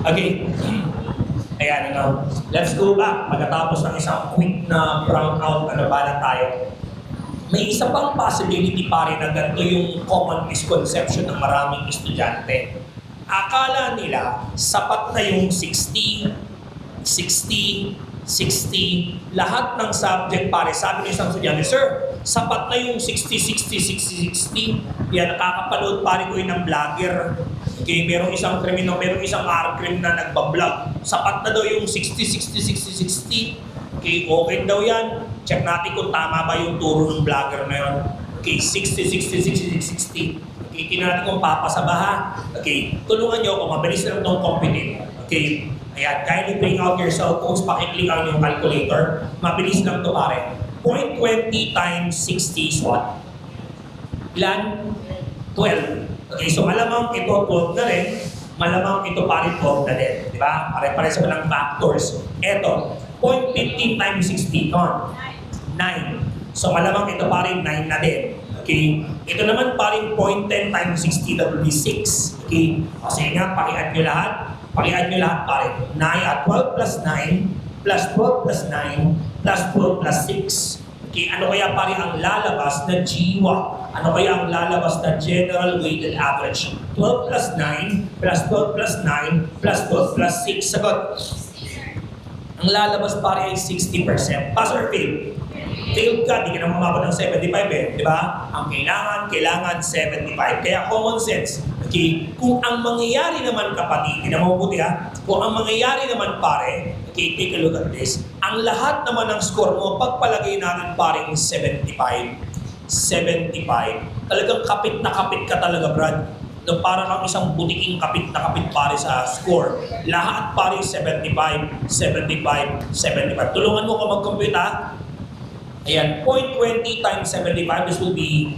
Okay. Ayan, ano. Let's go back. Pagkatapos ng isang quick na brownout, ano ba na tayo? May isa pang possibility pa rin na ganito yung common misconception ng maraming estudyante. Akala nila, sapat na yung 60, 60, 60, lahat ng subject pare. Sabi ng isang estudyante, sir, sapat na yung 60, 60, 60, 60. Yan, nakakapanood pare ko yun ng vlogger. Okay, merong isang criminal, merong isang R-crim na nagbablog. Sapat na daw yung 60, 60, 60, 60. Okay, okay daw yan. Check natin kung tama ba yung turo ng vlogger na yun. Okay, 60, 60, 60, 60. Okay, tingnan natin kung papasa ba ha. Okay, tulungan nyo ako, mabilis lang itong computing. Okay, ayan, kindly bring out your cell phones, pakiclick ang yung calculator. Mabilis lang ito pare. 0.20 times 60 is what? Ilan? 12. Okay, so malamang ito 12 na rin, malamang ito pa rin 12 na din. Di ba? Pare-pare sa mga factors. Ito, 0.15 times 60 ton. 9. So malamang ito pa rin 9 na din. Okay? Ito naman pa rin 0.10 times 60, that will be 6. Okay? Kasi nga, pakiadd nyo lahat. Pakiadd nyo lahat pa rin. 9 at 12 plus 9 plus 12 plus 9 plus 12 plus 6. Okay, ano kaya pare ang lalabas na GWA? Ano kaya ang lalabas na general weighted average? 12 plus 9 plus 12 plus 9 plus 12 plus 6. Sagot. Ang lalabas pare ay 60%. Pass or fail? Failed ka, di ka na mamabot ng 75 eh. Di ba? Ang kailangan 75. Kaya common sense. Okay, kung ang mangyayari naman kapatid, hindi na mabuti ha, kung ang mangyayari naman pare, okay, take a look at this. Ang lahat naman ng score mo, pagpalagay natin pare yung 75, 75, talagang kapit na kapit ka talaga, Brad. No, para kang isang butiking kapit na kapit pare sa score. Lahat pare 75, 75, 75. Tulungan mo ko mag-compute ha. Ayan, 0.20 times 75, this will be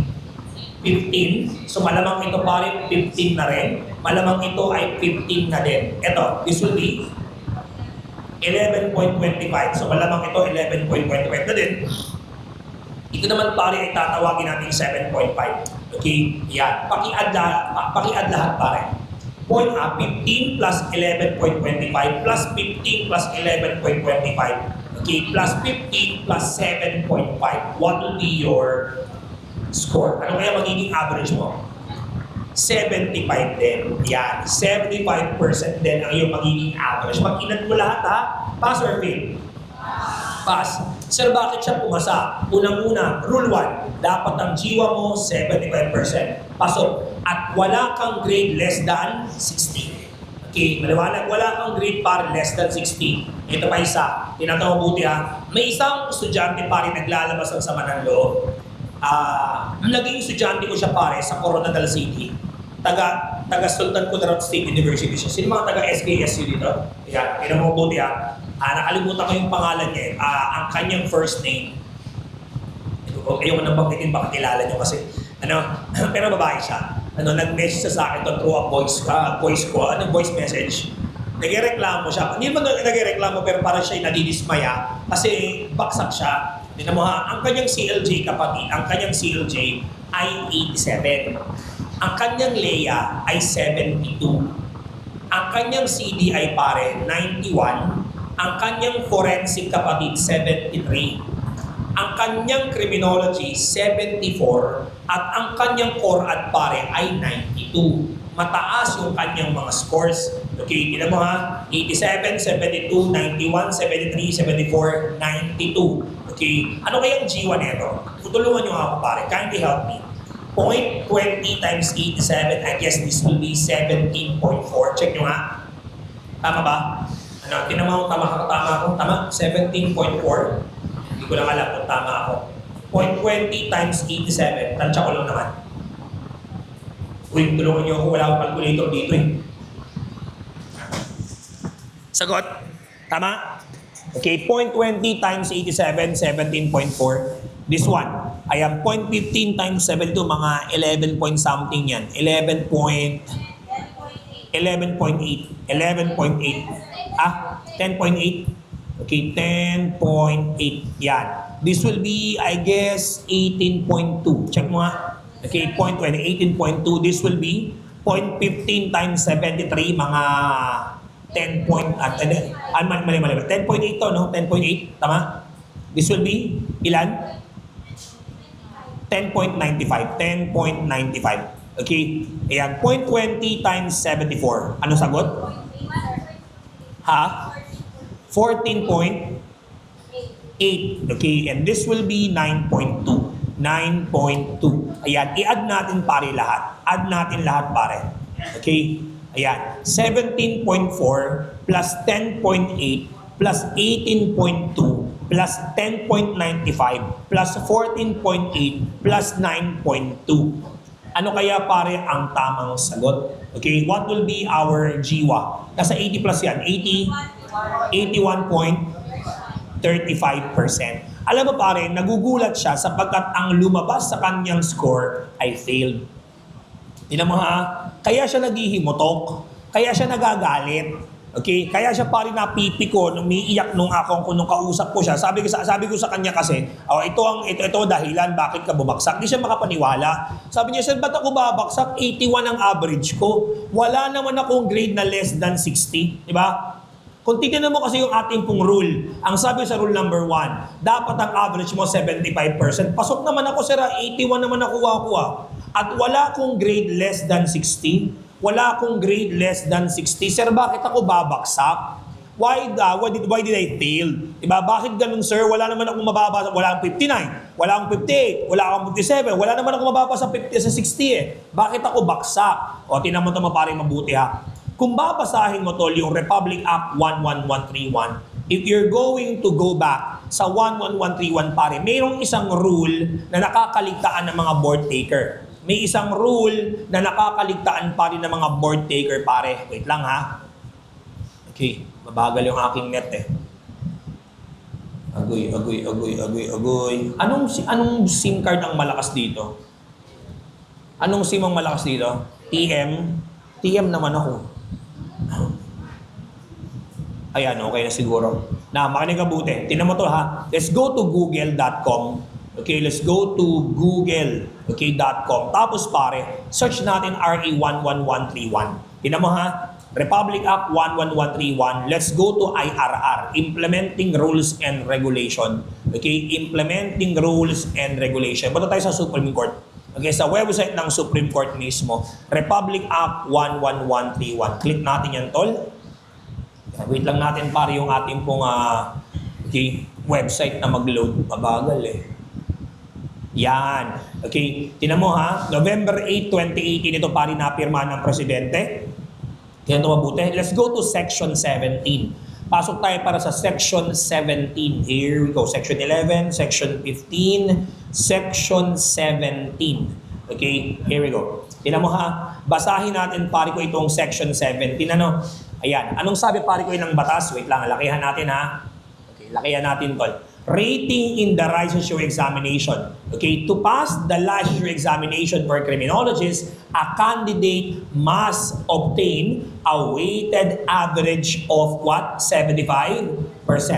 15. So malamang ito pa rin 15 na rin. Malamang ito ay 15 na din. Ito, this will be 11.25. So malamang ito 11.25 na din. Ito naman pare ay tatawagin natin 7.5. Okay? Yan. Paki-add lahat pare. 15 plus 11.25 plus 15 plus 11.25. Okay, plus 15 plus 7.5. What will be your score? Ano kaya magiging average mo? 75 din. Yan, 75% din ang iyong magiging average. Mag-inat mo lahat ha. Pass or fail? Pass. Sir, bakit siya pumasa? Unang-una, rule 1, dapat ang GWA mo 75%. Pasok. At wala kang grade less than 60. Okay, maliwanag, wala kang grade par less than 60. Ito pa isa, tinatawa mabuti ha. May isang estudyante pare naglalabas ng sama ng loob. Naging estudyante ko siya pare sa Coronadal City. Taga Sultan Kudarat State University siya. Sino mga taga SKSU dito? Yan, tinatawa mabuti ha. Nakalimutan ko yung pangalan niya. Ang kanyang first name. Ayaw ko nang banggitin, baka kilala niyo kasi. Pero babae siya. Nag-message sa akin through a voice message. Nagreklamo siya. Hindi naman nagreklamo pero parang siya nadidismaya kasi baksak siya. Tingnan mo ha, ang kanyang CLJ kapatid, ang kanyang CLJ ay 87. Ang kanyang Leia ay 72. Ang kanyang CD ay pare 91. Ang kanyang forensic kapatid 73. Ang kanyang criminology 74 at ang kanyang core at pare ay 92. Mataas yung kanyang mga scores. Okay, tignan mo ha, 87, 72, 91, 73, 74, 92. Okay, ano kayang GWA nito? Tutulungan nyo ako pare, kindly help me. 0.20 times 87, I guess this will be 17.4. Check nyo ha. Tama ba? Tignan mo, tama ako. Tama? 17.4. Hindi ko lang alam kung tama ako. 0.20 times 87. Tansya ko lang naman. Uy, tulungan niyo ako. Wala akong calculator dito eh. Sagot? Tama? Okay, 0.20 times 87, 17.4. This one. I am 0.15 times 72, mga 11 point something yan. 11.8. 11.8. 10.8. Okay, 10.8. Yan. This will be, I guess, 18.2. Check mo nga. Okay, 0.20, 18.2. This will be 0.15 times 73, mga 10 point at mali. 10.8 to, no? 10.8, tama? This will be ilan? 10.95. 10.95. Okay? Ayan, 0.20 times 74. Ano sagot? Ha? 14.8. Okay, and this will be 9.2. 9.2. Ayan, i-add natin pare lahat. Add natin lahat pare. Okay? Ayan, 17.4 plus 10.8 plus 18.2 plus 10.95 plus 14.8 plus 9.2. Ano kaya pare ang tamang sagot? Okay, what will be our GWA? Nasa 80 plus yan. 81.35%. Alam mo pare, nagugulat siya sapagkat ang lumabas sa kanyang score ay failed. Tingnan mo ha, kaya siya naghihimutok, kaya siya nagagalit, okay? Kaya siya pare napipiko, umiiyak nung kausap ko siya. Sabi ko sa kanya kasi, ito dahilan bakit ka bumagsak. Hindi siya makapaniwala. Sabi niya, sir, ba't ako babagsak? 81 ang average ko. Wala naman akong grade na less than 60, di ba? Kung tignan mo kasi yung ating pong rule, ang sabi sa rule number 1, dapat ang average mo 75%. Pasok naman ako, sir, 81 naman nakuha. At wala akong grade less than 60. Wala akong grade less than 60. Sir, bakit ako babaksak? Why did I fail? Diba? Bakit ganun, sir? Wala naman akong mababa. Wala akong 59. Wala akong 58. Wala akong 57. Wala naman akong mababa sa 50 sa 60 eh. Bakit ako baksak? O, tinan mo ito mapare mabuti ha. Kung babasahin mo tol yung Republic Act 11131, if you're going to go back sa 11131 pare, mayroong isang rule na nakakaligtaan ng mga board taker. May isang rule na nakakaligtaan pare ng mga board taker pare. Wait lang ha. Okay, mabagal yung aking net eh. Agoy. Anong SIM card ang malakas dito? Anong SIM ang malakas dito? TM naman ako. Ayan, okay na siguro. Na, makinig ka buti. Tingnan mo to ha. Let's go to google.com. Okay, let's go to google.com. Tapos pare, search natin RA 11131. Tingnan mo ha. Republic Act 11131. Let's go to IRR. Implementing Rules and Regulation. Okay, Implementing Rules and Regulation. Punta tayo sa Supreme Court. Okay, sa website ng Supreme Court mismo. Republic Act 11131. Click natin yan, tol. Wait lang natin pare yung ating pong website na mag-load. Mabagal eh. Yan. Okay. Tinan mo ha. November 8, 2018 ito pare napirma ng Presidente. Tinan mo mabuti. Let's go to Section 17. Pasok tayo para sa Section 17. Here we go. Section 11, Section 15, Section 17. Okay. Here we go. Tinan mo ha. Basahin natin pare ko itong Section 17. Ano? Ayan. Anong sabi pare ko ng batas? Wait lang, lakihan natin ha. Okay, lakihan natin tol. Rating in the licensure examination. Okay, to pass the licensure examination for criminologists, a candidate must obtain a weighted average of what? 75%.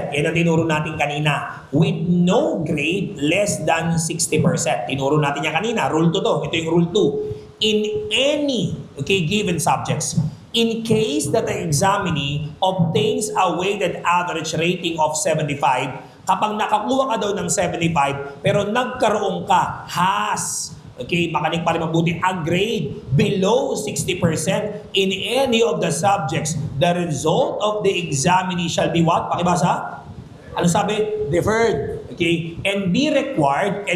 Yan ang tinuro natin kanina. With no grade less than 60%. Tinuro natin yan kanina. Rule 2 to. Ito yung rule 2. In any, given subjects, in case that the examinee obtains a weighted average rating of 75, kapag nakakuha ka daw ng 75, pero nagkaroon ka, makinig pa rin mabuti, a grade below 60% in any of the subjects, the result of the examinee shall be what? Pakibasa? Ano sabi? Deferred. Okay? And be required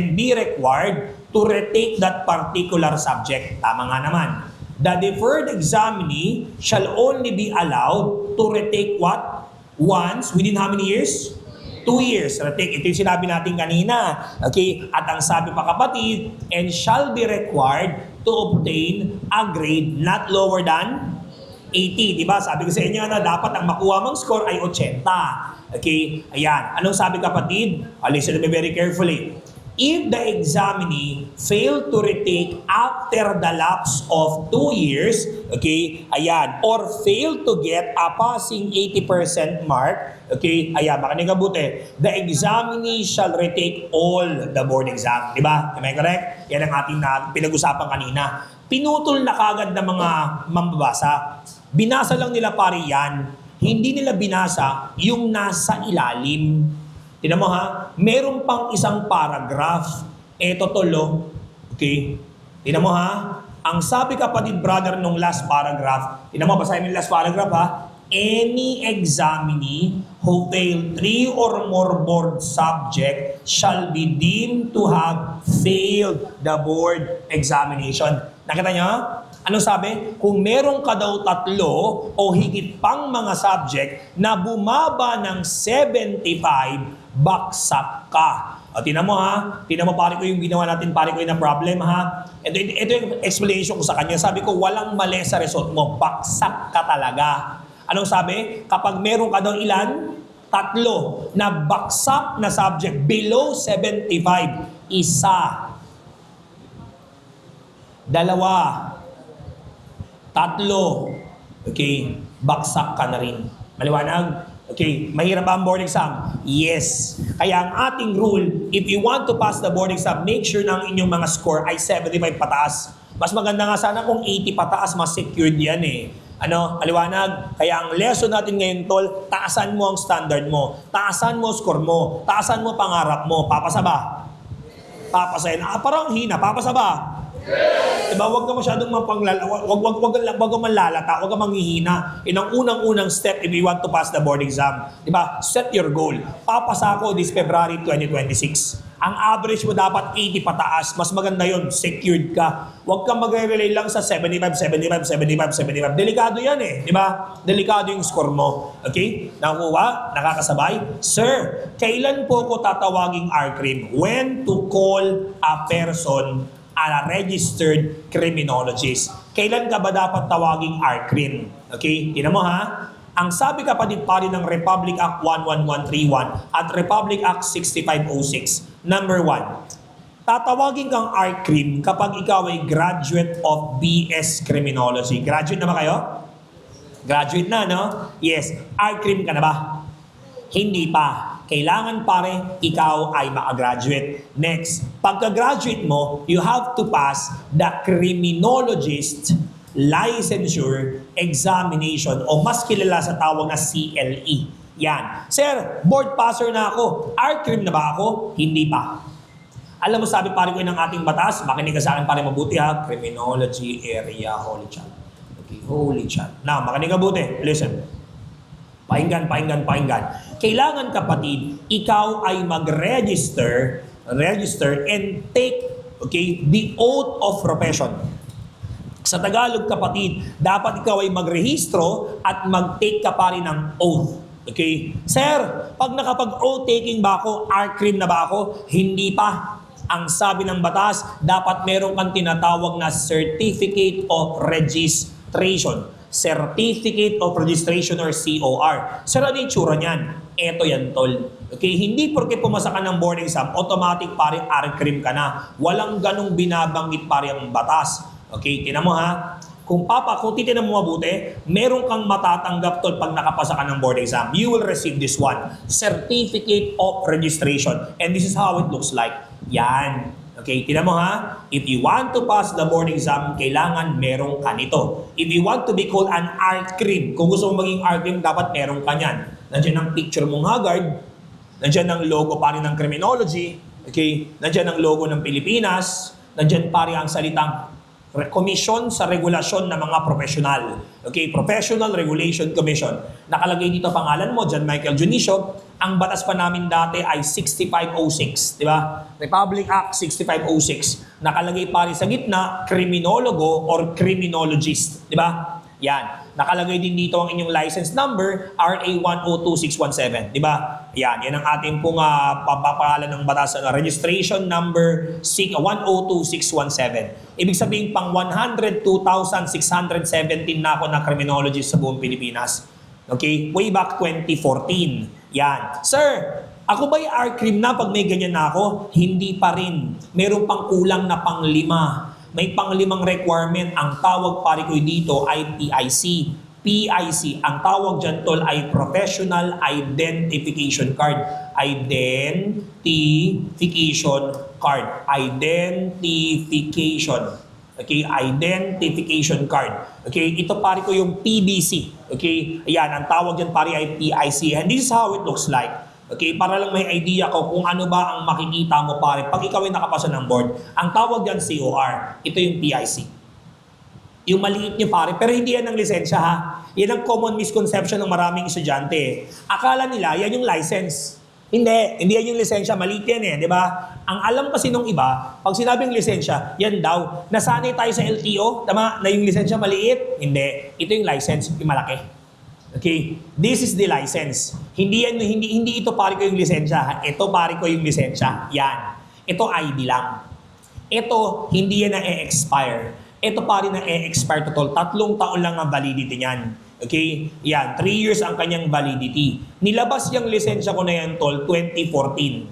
to retake that particular subject. Tama nga naman. The deferred examinee shall only be allowed to retake what? Once, within how many years? 2 years. Retake. Ito yung sinabi natin kanina. Okay? At ang sabi pa kapatid, and shall be required to obtain a grade not lower than 80. Diba? Sabi ko sa inyo na dapat ang makuha mong score ay 80. Okay? Ayan. Anong sabi kapatid? Listen to me very carefully. If the examinee failed to retake after the lapse of 2 years, or failed to get a passing 80% mark, makinig ka buti, the examinee shall retake all the board exam. Diba? Am I correct? Yan ang ating pinag-usapan kanina. Pinutol na kagad ng mga mambabasa. Binasa lang nila pare yan. hindi nila binasa yung nasa ilalim. Tingnan mo ha, meron pang isang paragraph. Eto tolo. Okay? Tingnan mo ha, ang sabi kapatid brother nung last paragraph, tingnan mo, basahin mo yung last paragraph ha, any examinee who failed 3 or more board subject shall be deemed to have failed the board examination. Nakita nyo? Anong sabi? Kung meron ka daw 3 o higit pang mga subject na bumaba ng 75, baksak ka. O, tinan mo ha, tinan mo pare ko yung ginawa natin, pare ko yung na problem ha. Ito yung explanation ko sa kanya. Sabi ko, walang mali sa result mo, baksak ka talaga. Anong sabi? Kapag meron ka daw ilan? 3 na baksak na subject below 75, 1, 2, 3, okay, baksak ka na rin. Maliwanag? Okay, mahirap ba ang board exam? Yes. Kaya ang ating rule, if you want to pass the board exam, make sure na ang inyong mga score ay 75 pataas. Mas maganda nga sana kung 80 pataas, mas secured yan eh. Ano, maliwanag? Kaya ang lesson natin ngayon, tol, taasan mo ang standard mo. Taasan mo score mo. Taasan mo pangarap mo. Papasa ba? Papasayin. Parang hina. Papasa ba? Diba, huwag ka masyadong wag kang manlalata, huwag kang manghihina. Yun ang unang-unang step if you want to pass the board exam. Diba, set your goal. Papasa ako this February 2026. Ang average mo dapat 80 pataas. Mas maganda yun, secured ka. Huwag kang magre-relay lang sa 75. Delikado yan eh, diba? Delikado yung score mo. Okay? Nakuha? Nakakasabay? Sir, kailan po ko tatawaging RCRIM? When to call a person a registered criminologist. Kailan ka ba dapat tawaging RCRIM? Okay? Tingnan mo ha. Ang sabi kapatid pare ng Republic Act 11131 at Republic Act 6506. Number 1, tatawagin kang RCRIM kapag ikaw ay graduate of BS Criminology. Graduate na ba kayo? Graduate na, no? Yes. RCRIM ka na ba? Hindi pa. Kailangan pare, ikaw ay makagraduate. Next, pagka-graduate mo, you have to pass the criminologist licensure examination o mas kilala sa tawag na CLE. Yan. Sir, board passer na ako. RCRIM na ba ako? Hindi pa. Alam mo, sabi pare ko ng ating batas, makinig ka sa akin pare mabuti ha, Criminology Area Holy Child. Okay, Holy Child. Now, makinig ka buti. Listen. Pakinggan. Kailangan kapatid, ikaw ay mag-register and take, okay, the oath of profession. Sa Tagalog kapatid, dapat ikaw ay magrehistro at mag-take ka pa rin ng oath. Okay? Sir, pag nakapag-oath taking ba ako, RCRIM na ba ako? Hindi pa. Ang sabi ng batas, dapat meron kang tinatawag na Certificate of Registration. Certificate of Registration or COR. Sir, ano yung tsura niyan? Eto yan, tol. Okay, hindi porque pumasa ka ng board exam, automatic pare RCRIM ka na. Walang ganong binabanggit pare ang batas. Okay, tinan mo ha. Kung titinan mo mabuti, meron kang matatanggap tol pag nakapasa ka ng board exam. You will receive this one. Certificate of Registration. And this is how it looks like. Yan. Okay, tingnan mo ha. If you want to pass the board exam, kailangan meron ka nito. If you want to be called an RCRIM, kung gusto mong maging RCRIM, dapat meron ka niyan. Nandiyan ang picture mong Haggard, nandiyan ang logo pare ng criminology, okay? Nandiyan ang logo ng Pilipinas, nandiyan pare ang salitang Commission sa Regulasyon ng mga Profesional. Okay, Professional Regulation Commission. Nakalagay dito pangalan mo, John Michael Junicio. Ang batas pa namin dati ay 6506, di ba? Republic Act 6506. Nakalagay pare sa gitna, criminologo or criminologist, di ba? Yan. Nakalagay din dito ang inyong license number, RA 102617, di ba? Yan ang ating pong papapalan ng batas na registration number 102617. Ibig sabihin pang 102,617 na ako na criminologist sa buong Pilipinas. Okay? Way back 2014. Yan. Sir, ako ba'y RCRIM na pag may ganyan na ako? Hindi pa rin. Meron pang kulang na pang-5. May pang-5 requirement. Ang tawag pare ko dito ay PIC. PIC. Ang tawag dyan tol ay Professional Identification Card. Identification Card. Identification. Okay, identification card. Okay, ito pare ko yung PBC. Okay, ayan, ang tawag dyan pare ay PIC. And this is how it looks like. Okay, para lang may idea ko kung ano ba ang makikita mo pare pag ikaw ay nakapasa ng board. Ang tawag dyan COR. Ito yung PIC. Yung maliit nyo pare, pero hindi yan ang lisensya ha. Yan ang common misconception ng maraming estudyante. Akala nila, yan yung license. Hindi yan yung lisensya, maliit yan di ba? Ang alam kasi nung iba, pag sinabing lisensya, yan daw. Nasanay tayo sa LTO, tama, na yung lisensya maliit? Hindi. Ito yung license, yung malaki. Okay? This is the license. Hindi ito pare ko yung lisensya. Ito pare ko yung lisensya. Yan. Ito ID lang. Ito, hindi yan na-expire. Ito pare na e-expire total. 3 taon lang ang validity niyan. Okay? Yan, 3 years ang kanyang validity. Nilabas yung lisensya ko na yan, tol, 2014.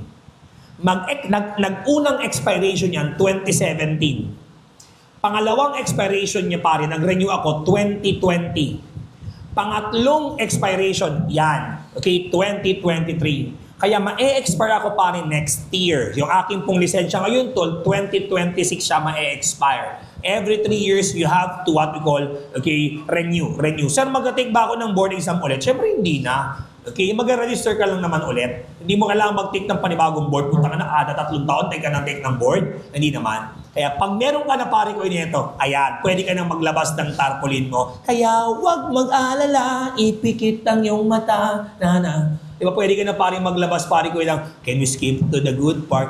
Nag-unang expiration yan, 2017. Pangalawang expiration niya pare, nag-renew ako, 2020. Pangatlong expiration, yan. Okay, 2023. Kaya ma-e-expire ako pare next year. Yung aking pong lisensya ngayon, tol, 2026 siya ma-e-expire. Every 3 years, you have to what we call, okay, renew. Sir, mag-take ba ako ng board exam ulit? Siyempre, hindi na. Okay, mag-register ka lang naman ulit. Hindi mo kailangan mag-take ng panibagong board. Punta ka na 3 taon, take ka ng take ng board. Hindi naman. Kaya pag meron ka na pare ko nito, ayan, pwede ka nang maglabas ng tarpaulin mo. Kaya wag mag-alala, ipikit ang iyong mata. Di ba pwede ka na pare maglabas pare ko lang, can we skip to the good part?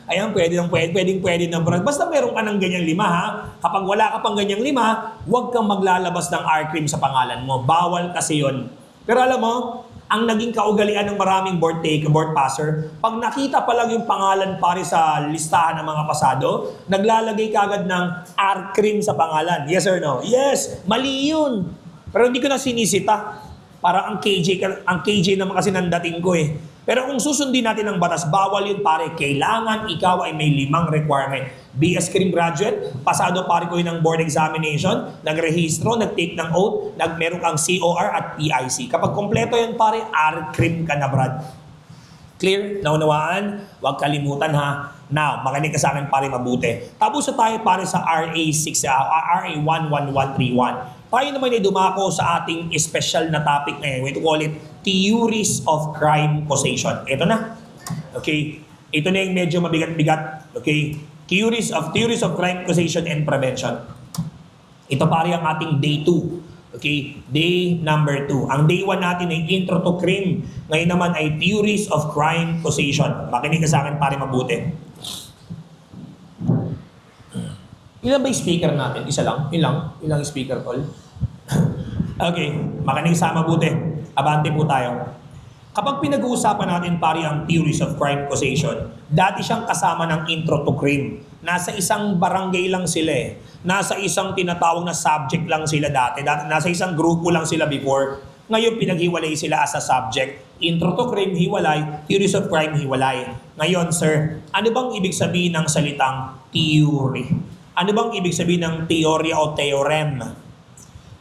Ayan, pwede na bro. Basta meron ka ng ganyang 5 ha. Kapag wala ka pang ganyang 5, huwag kang maglalabas ng R-cream sa pangalan mo. Bawal kasi yon. Pero alam mo, ang naging kaugalian ng maraming board passer, pag nakita pa lang yung pangalan pare sa listahan ng mga pasado, naglalagay kagad ng R-cream sa pangalan. Yes or no? Yes! Mali yun! Pero hindi ko na sinisita. Parang ang KJ naman kasi nandating ko eh. Pero kung susundin natin ang batas, bawal yun pare. Kailangan ikaw ay may 5 requirement. BS Cream graduate, pasado pare ko yun ng board examination, nagrehistro, nag-take ng oath, meron kang COR at PIC. Kapag kompleto yan pare, R-Cream ka na brad. Clear? Naunawaan? Huwag kalimutan ha. Now, makinig ka sa akin pare mabuti. Tapos tayo pare sa RA 11131. Tayo naman ay dumako sa ating special na topic ngayon. We call it Theories of Crime Causation. Ito na. Okay? Ito na yung medyo mabigat-bigat. Okay? Theories of Crime Causation and Prevention. Ito pare ang ating day 2. Okay? Day number 2. Ang day 1 natin ay Intro to Crime. Ngayon naman ay Theories of Crime Causation. Makinig ka sa akin pare mabuti. Ilan ba yung speaker natin? Isa lang? Ilang speaker call? Okay, makinig sa mabuti. Abante po tayo. Kapag pinag-uusapan natin pare ang theories of crime causation, dati siyang kasama ng intro to crime. Nasa isang barangay lang sila eh. Nasa isang tinatawag na subject lang sila dati. Nasa isang grupo lang sila before. Ngayon pinaghiwalay sila as a subject. Intro to crime, hiwalay. Theories of crime, hiwalay. Ngayon, sir, ano bang ibig sabihin ng salitang theory? Ano bang ibig sabihin ng teorya o theorem?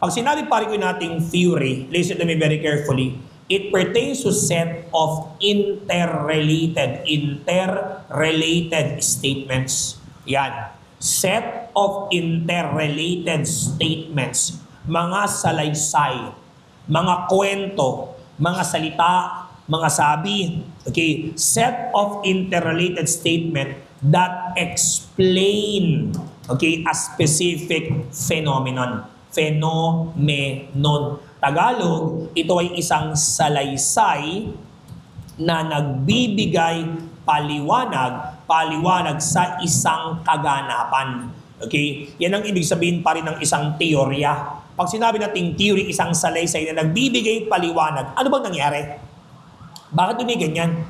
Pag sinabi pare ko nating theory, listen to me very carefully, it pertains to set of interrelated statements. Yan. Set of interrelated statements. Mga salaysay, mga kwento, mga salita, mga sabi. Okay? Set of interrelated statement that explain, okay, a specific phenomenon. Tagalog, ito ay isang salaysay na nagbibigay paliwanag sa isang kaganapan. Okay? Yan ang ibig sabihin pa rin ng isang teorya. Pag sinabi nating theory, isang salaysay na nagbibigay paliwanag, ano bang nangyari? Bakit may ganyan?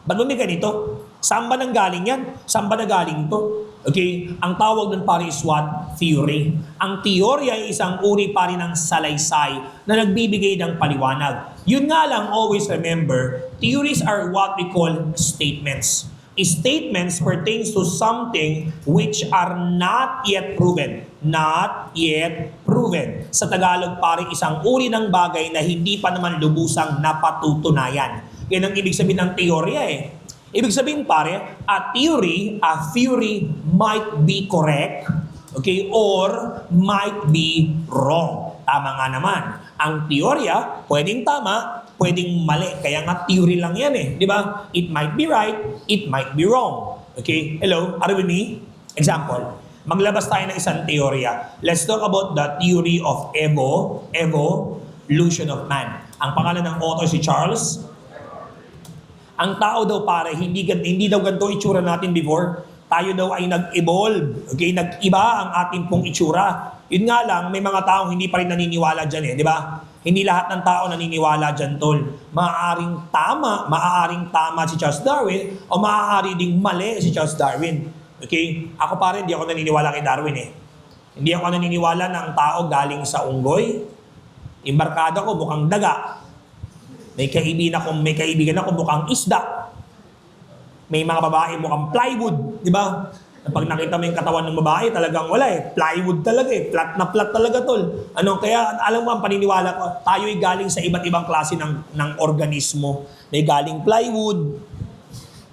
Ba't may ganito? Saan ba nang galing yan? Saan ba nagaling to? Okay? Ang tawag nun pare is what? Theory. Ang teorya ay isang uri pare ng salaysay na nagbibigay ng paliwanag. Yun nga lang, always remember, theories are what we call statements. Statements pertains to something which are not yet proven. Not yet proven. Sa Tagalog pare, isang uri ng bagay na hindi pa naman lubusang napatutunayan. Yan ang ibig sabihin ng teorya eh. Ibig sabihin pare, a theory might be correct, okay, or might be wrong. Tama nga naman. Ang teorya, pwedeng tama, pwedeng mali. Kaya nga theory lang yan eh. Di ba? It might be right, it might be wrong. Okay? Hello? Are you with me? Example. Maglabas tayo ng isang teorya. Let's talk about the theory of evolution of man. Ang pangalan ng author si Charles. Ang tao daw pare, hindi daw ganito itsura natin before. Tayo daw ay nag-evolve. Okay? Nag-iba ang ating pong itsura. Yun nga lang, may mga taong hindi pa rin naniniwala dyan eh. Di ba? Hindi lahat ng tao naniniwala dyan, tol. Maaaring tama si Charles Darwin o maaari ding mali si Charles Darwin. Okay? Ako pare, hindi ako naniniwala kay Darwin eh. Hindi ako naniniwala na ang tao galing sa unggoy. Yung barkada ko mukhang daga. May kaibigan ako mukhang isda. May mga babae mukhang plywood, di ba? Pag nakita mo yung katawan ng babae, talagang wala eh. Plywood talaga eh. Flat na flat talaga, tol. Kaya alam mo ang paniniwala ko, tayo'y galing sa iba't ibang klase ng organismo. May galing plywood,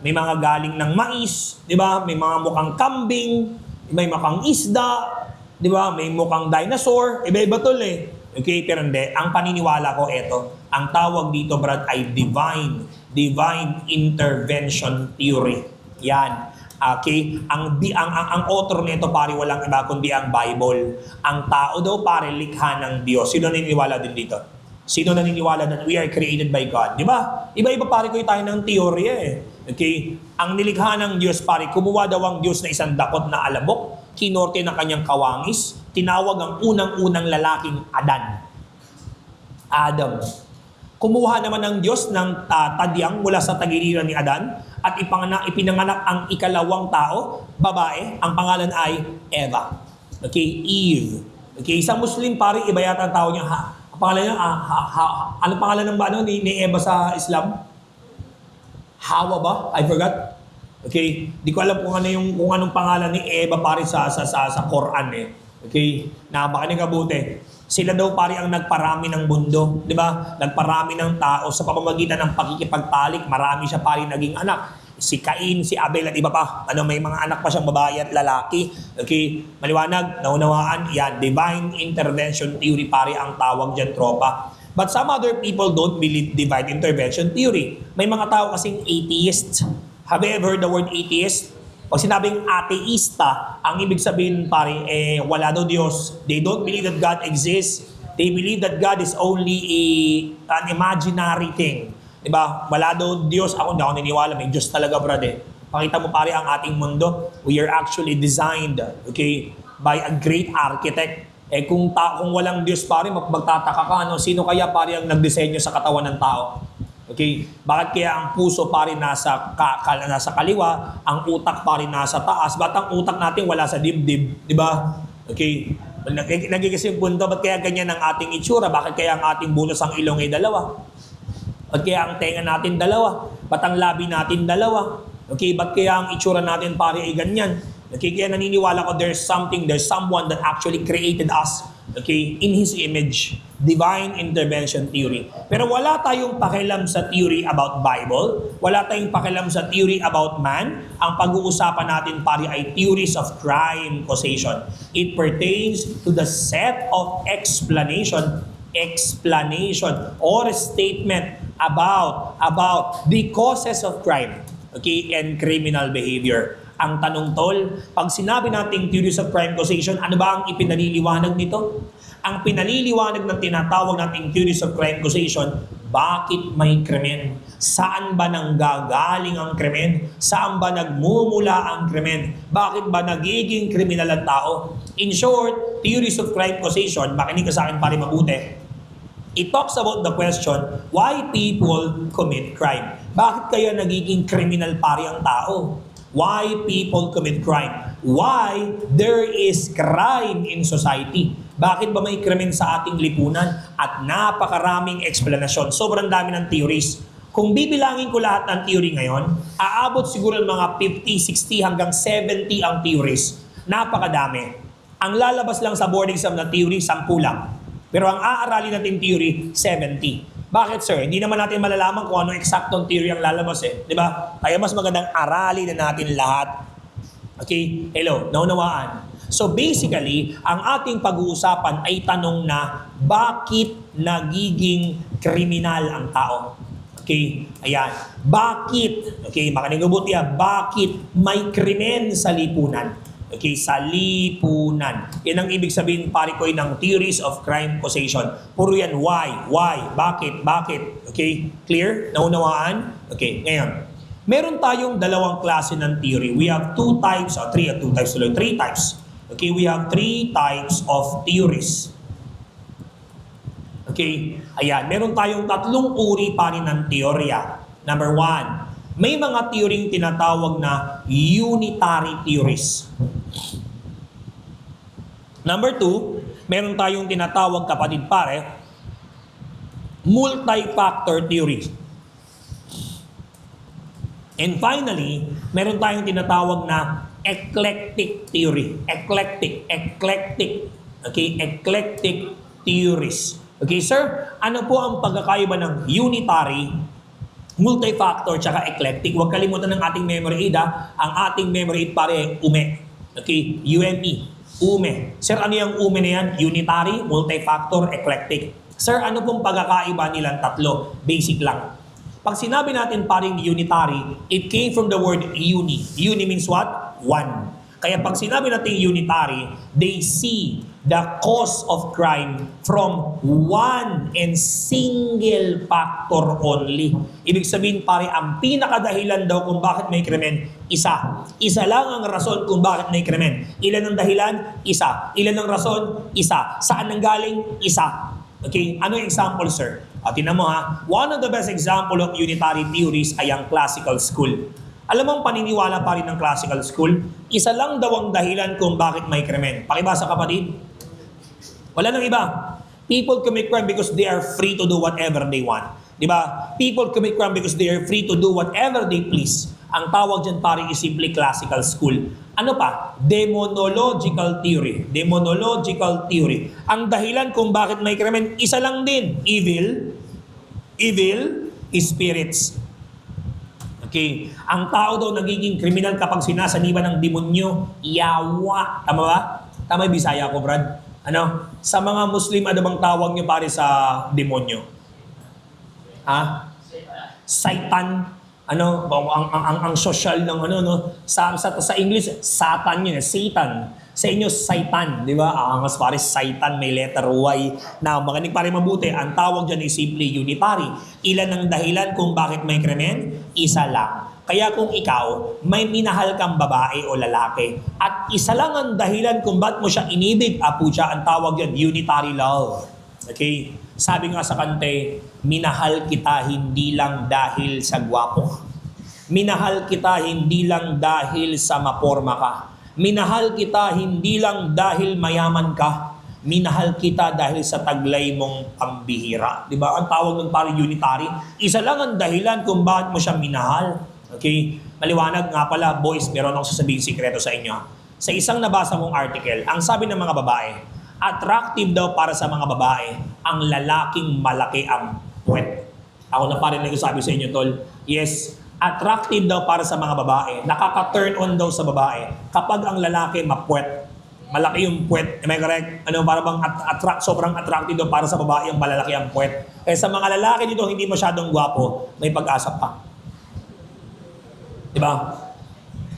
may mga galing ng mais, di ba? May mga mukhang kambing, may mukhang isda, di ba? May mukhang dinosaur, iba-iba tol eh. Okay, pero hindi. Ang paniniwala ko, eto. Ang tawag dito, Brad, ay divine intervention theory. Yan. Okay? Ang author nito, pare, walang iba kundi ang Bible. Ang tao daw, pare, likha ng Diyos. Sino naniniwala din dito? Sino naniniwala that we are created by God? Di ba? Iba-iba, pare, ko tayo ng teorya eh. Okay? Ang nilikha ng Diyos, pare, kumuha daw ang Diyos na isang dakot na alabok, kinorte ng kanyang kawangis, tinawag ang unang-unang lalaking Adam. Kumuha naman ng Diyos ng tadyang mula sa tagiliran ni Adan at ipinanganak ang ikalawang tao, babae, ang pangalan ay Eva. Okay, Eve. Okay, sa Muslim pare, iba yata ang tao niya. Ang pangalan niya, ano pangalan ng ni Eva sa Islam? Hawa ba? I forgot. Okay, di ko alam kung anong pangalan ni Eva pare sa Quran eh. Okay, nabakinig ka buti. Sila daw pare ang nagparami ng mundo, di ba? Nagparami ng tao sa pamamagitan ng pakikipagtalik, marami siya pare naging anak. Si Cain, si Abel at iba pa. May mga anak pa siyang babae at lalaki. Okay, maliwanag, naunawaan, yan, divine intervention theory pare ang tawag diyan, tropa. But some other people don't believe divine intervention theory. May mga tao kasing atheists. Have you ever heard the word atheist? Pag sinabing ateista, ang ibig sabihin pare, wala daw Diyos. They don't believe that God exists. They believe that God is only an imaginary thing. Diba? Wala daw Diyos. Ako hindi ako naniniwala. May Diyos talaga, brother. Pakita mo pare ang ating mundo. We are actually designed, okay, by a great architect. Kung walang Diyos pare, magtataka ka, sino kaya pare ang nagdisenyo sa katawan ng tao? Okay? Bakit kaya ang puso pare nasa kaliwa, ang utak pare nasa taas? Ba't ang utak natin wala sa dibdib? Di ba? Okay? Nagiging punto, ba't kaya ganyan ang ating itsura? Bakit kaya ang ating bulos ang ilong ay dalawa? Ba't kaya ang tenga natin dalawa? Ba't ang labi natin dalawa? Okay? Ba't kaya ang itsura natin pare ay ganyan? Okay? Kaya naniniwala ko there's someone that actually created us, okay, in His image. Divine intervention theory. Pero wala tayong pakialam sa theory about Bible. Wala tayong pakialam sa theory about man. Ang pag-uusapan natin pare ay theories of crime causation. It pertains to the set of explanation or statement about the causes of crime, okay, and criminal behavior. Ang tanong tol, pag sinabi nating theories of crime causation, ano ba ang ipinaliliwanag nito? Ang pinaliliwanag ng tinatawag nating theories of crime causation, bakit may krimen? Saan ba nanggagaling ang krimen? Saan ba nagmumula ang krimen? Bakit ba nagiging kriminal ang tao? In short, theories of crime causation, makinig ka sa akin pare mabuti. It talks about the question, why people commit crime? Bakit kaya nagiging kriminal pare ang tao? Why people commit crime? Why there is crime in society? Bakit ba may krimen sa ating lipunan? At napakaraming explanasyon. Sobrang dami ng theories. Kung bibilangin ko lahat ng theory ngayon, aabot siguro ng mga 50, 60 hanggang 70 ang theories. Napakadami. Ang lalabas lang sa board exam na theory, 10 lang. Pero ang aaralin natin theory, 70. Bakit, sir? Hindi naman natin malalaman kung ano eksaktong theory ang lalabas eh. Di ba? Kaya mas magandang aralin na natin lahat. Okay? Hello, naunawaan. So basically, ang ating pag-uusapan ay tanong na bakit nagiging kriminal ang tao? Okay? Ayan. Bakit? Okay, makinig mabuti yan. Bakit may krimen sa lipunan? Okay, sa lipunan. Yan ang ibig sabihin, pare ko, ng theories of crime causation. Puro yan, why? Bakit? Okay, clear? Naunawaan? Okay, ngayon. Meron tayong dalawang klase ng theory. We have three types. Okay, we have three types of theories. Okay, ayan. Meron tayong tatlong uri pa rin ng teorya. Number one, may mga theory tinatawag na unitary theories. Number two, meron tayong tinatawag, kapatid pare, multi-factor theory. And finally, meron tayong tinatawag na eclectic theory. Eclectic. Okay, eclectic theories. Okay, sir, ano po ang pagkakaiba ng unitary, multi-factor, tsaka eclectic? Huwag kalimutan ng ating memory aid, ha? Ang ating memory aid pare, UME. Okay, UME. UME. Sir, ano yung UME na yan? Unitary, multi-factor, eclectic. Sir, ano pong pagkakaiba nilang tatlo? Basic lang. Pag sinabi natin paring unitary, it came from the word uni. Uni means what? One. Kaya pag sinabi natin unitary, they see the cause of crime from one and single factor only. Ibig sabihin pare, ang pinakadahilan daw kung bakit may krimen, isa. Isa lang ang rason kung bakit may krimen. Ilan ang dahilan? Isa. Ilan ang rason? Isa. Saan nanggaling? Isa. Okay, ano yung example, sir? Tingnan mo ha, one of the best example of unitary theories ay ang classical school. Alam mo ang paniniwala pa rin ng classical school? Isa lang daw ang dahilan kung bakit may krimen. Pakibasa, kapatid. Wala nang iba. People commit crime because they are free to do whatever they want. Diba? People commit crime because they are free to do whatever they please. Ang tawag dyan pare is simply classical school. Ano pa? Demonological theory. Demonological theory. Ang dahilan kung bakit may krimen, isa lang din. Evil spirits. Okay. Ang tao daw nagiging kriminal kapag sinasaniban ng demonyo, yawa. Tama ba? Tama yung Bisaya ko, Brad? Ano? Sa mga Muslim, ano bang tawag nyo pare sa demonyo? Ha? Satan. Ano? Ang social ng ano, no? Sa English, Satan yun. Satan. Sa inyo, Satan. Di ba? Angas pare, Satan, may letter Y. Now, makinig pare mabuti. Ang tawag dyan ay simply unitary. Ilan ang dahilan kung bakit may krimen? Isa lang. Kaya kung ikaw, may minahal kang babae o lalaki, at isa lang ang dahilan kung ba't mo siya inibig, apo siya, ang tawag yan, unitary love. Okay? Sabi nga sa kante, minahal kita hindi lang dahil sa gwapo. Minahal kita hindi lang dahil sa maporma ka. Minahal kita hindi lang dahil mayaman ka. Minahal kita dahil sa taglay mong pambihira. Diba? Ang tawag ng parang unitary. Isa lang ang dahilan kung bakit mo siya minahal. Okay? Maliwanag nga pala, boys, meron akong sasabihin sikreto sa inyo. Sa isang nabasa mong article, ang sabi ng mga babae, attractive daw para sa mga babae ang lalaking malaki ang puwet. Ako na pa rin nagsasabi sa inyo, tol. Yes, attractive daw para sa mga babae. Nakaka-turn on daw sa babae kapag ang lalaki mapuwet. Malaki yung puwet. Am I correct? Ano, para bang sobrang attractive daw para sa babae ang malalaki ang puwet. Kaya sa mga lalaki dito hindi masyadong gwapo, may pag-asa pa. Diba?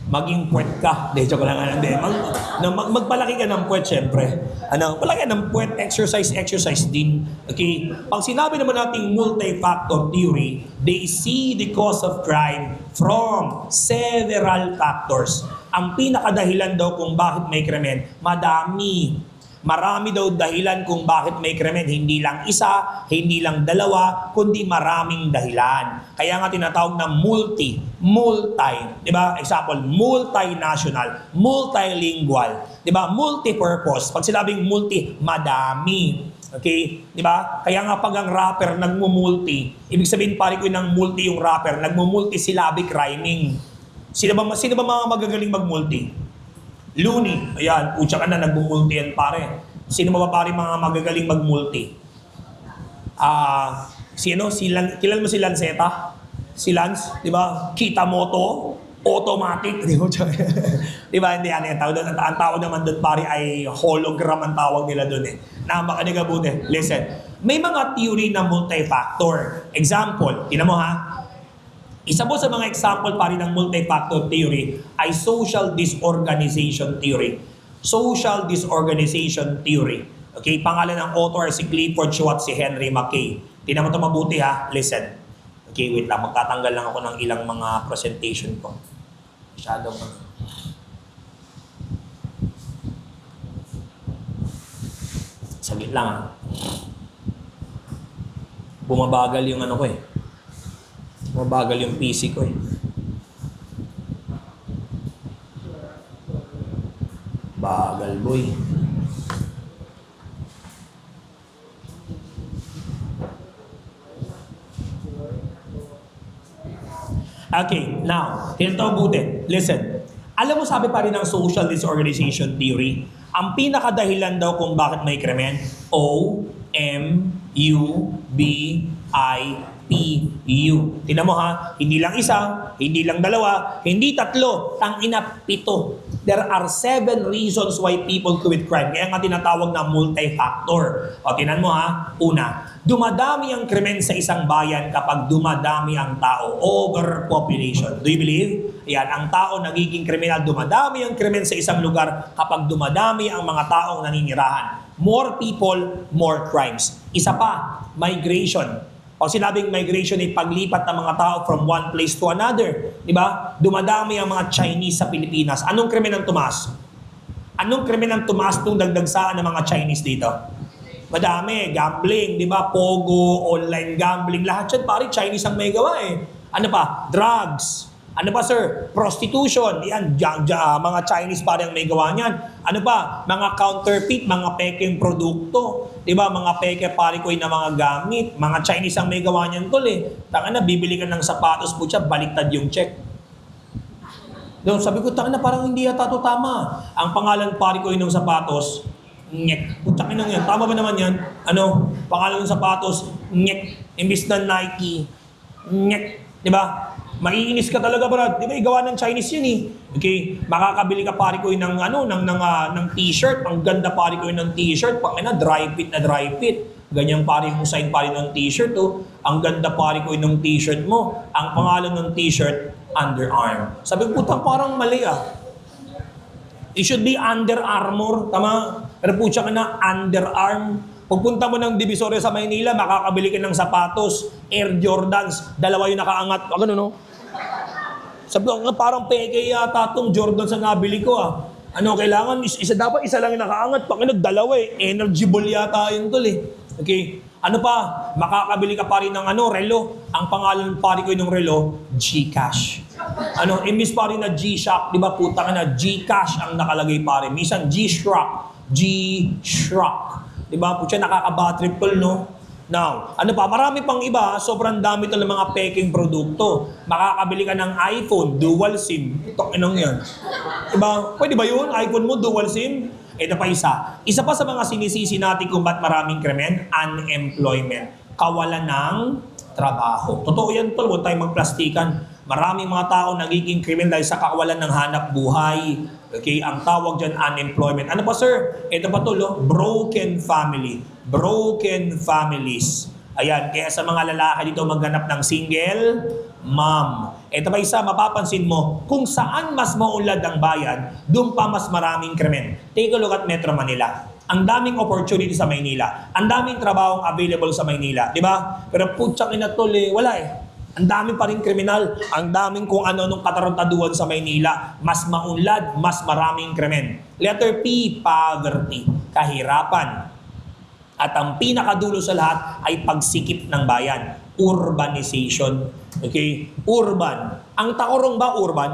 Maging puwet ka. Hindi, joke lang. Magpalaki ka ng puwet, syempre. Palaki ka ng puwet, exercise din. Okay? Pag sinabi naman nating multi-factor theory, they see the cause of crime from several factors. Ang pinakadahilan daw kung bakit may krimen, madami. Marami daw dahilan kung bakit may krimen. Hindi lang isa, hindi lang dalawa, kundi maraming dahilan. Kaya nga tinatawag na multi. Di ba? Example, multinational, multilingual, di ba? Multi-purpose. Pag sinabing multi, madami. Okay? Di ba? Kaya nga pag ang rapper nagmumulti, ibig sabihin pare ko ng multi yung rapper, nagmumulti-syllabic rhyming. Sino ba mga magagaling magmulti? Looney, ayan, putya ka na, nagbumulti yan pare. Sino ba pare mga magagaling magmulti? Kilala mo si Lanceta? Si Lance, di ba? Kitamoto, automatic, di ba? Di ba? Hindi, ano yung tawag doon? Ang tawag naman doon, pare, ay hologram ang tawag nila doon eh. Nakamakinig ka buti. Listen, may mga theory na multi-factor. Example, tinan mo ha, isa po sa mga example pare ng multi-factor theory ay social disorganization theory. Social disorganization theory. Okay, pangalan ng author si Clifford Schwartz, si Henry Mackay. Tinan mo ito mabuti ha, listen. Okay, wait lang. Magtatanggal lang ako ng ilang mga presentation ko. Masyadong saglit lang ha. Bumabagal yung ano ko eh. Bumabagal yung PC ko eh. Bagal boy. Okay, now, ito buti. Listen. Alam mo sabi pa rin ng social disorganization theory, ang pinakadahilan daw kung bakit may krimen, O-M-U-B-I-P-U. Tingnan mo ha, hindi lang isa, hindi lang dalawa, hindi tatlo, tangina 7. There are 7 reasons why people commit crime. Kaya nga tinatawag na multi-factor. O tingnan mo ha, una, dumadami ang krimen sa isang bayan kapag dumadami ang tao. Overpopulation. Do you believe? Yan, ang tao nagiging kriminal. Dumadami ang krimen sa isang lugar kapag dumadami ang mga taong naninirahan. More people, more crimes. Isa pa, migration. Pag sinabing migration ay paglipat ng mga tao from one place to another. Diba? Dumadami ang mga Chinese sa Pilipinas. Anong krimen ang tumaas? Anong krimen ang tumaas nung dagdagsaan ng mga Chinese dito? Madami, gambling, di ba? Pogo, online gambling, lahat yan, pare, Chinese ang may gawa eh. Ano pa? Drugs. Ano pa, sir? Prostitution. Yan, mga Chinese pare ang may gawa niyan. Ano pa? Mga counterfeit, mga pekeng produkto. Di ba? Mga peke pare ko na mga gamit. Mga Chinese ang may gawa niyan, tol eh. Taka na, bibili ka ng sapatos po siya, baliktad yung check. Doon, sabi ko, taka na, parang hindi yata ito tama. Ang pangalan pare ko ng sapatos, Nyek. Putang ina yan. Tama ba naman yan? Ano? Pangalan ng sapatos, Nyek. Imbis na Nike, Nyek. Di ba? Maiinis ka talaga, Brad. Di ba? Igawa ng Chinese yun eh. Okay? Makakabili ka pare ko ng, ng t-shirt. Ang ganda pare ko ng t-shirt. Pangina, dry fit na dry fit. Ganyan pare yung sign pare ng t-shirt. Oh. Ang ganda pare ko ng t-shirt mo. Ang pangalan ng t-shirt, Under Armour. Sabi ko, putang parang mali ah. It should be Under Armour. Tama? Pero putya ka na, underarm. Pagpunta mo ng Divisoria sa Maynila, makakabili ka ng sapatos, Air Jordans, dalawa yung nakaangat. Ano no? Sabi ko, parang peke yata itong Jordans ang nabili ko ah. Ano, kailangan, dapat isa lang yung nakaangat. Pakinag, dalawa eh. Energy ball yata yun tol eh. Okay. Ano pa? Makakabili ka pa rin ng relo. Ang pangalan pa rin ko yung relo, Gcash. Imbis pa rin na G-Shock, di ba puta ka na, Gcash ang nakalagay pa rin. Minsan G-Shock. Di ba? Putya, nakaka-battery tol, no? Now, ano pa? Marami pang iba, sobrang dami ito ng mga peking produkto. Makakabili ka ng iPhone, dual SIM. Itong inong yan. Diba? Pwede ba yun? iPhone mo, dual SIM? Ito pa isa. Isa pa sa mga sinisisi natin kung ba't maraming krimen, unemployment. Kawalan ng trabaho. Totoo yan tol, huwag tayong magplastikan. Maraming mga tao nagiging krimen dahil sa kawalan ng hanap buhay. Okay, ang tawag dyan, unemployment. Ano pa sir? Ito pa tol, broken family. Broken families. Ayan, kaya sa mga lalaki dito maghanap ng single mom. Ito pa isa, mapapansin mo, kung saan mas maunlad ang bayan, doon pa mas maraming krimen. Take a look at Metro Manila. Ang daming opportunity sa Maynila. Ang daming trabahong available sa Maynila. Di ba? Pero putsak ina tol wala eh. Ang dami pa rin kriminal. Ang daming kung ano-anong katarantaduhan sa Maynila. Mas maunlad, mas maraming krimen. Letter P, poverty. Kahirapan. At ang pinakadulo sa lahat ay pagsikip ng bayan. Urbanization. Okay? Urban. Ang Tacorong ba urban?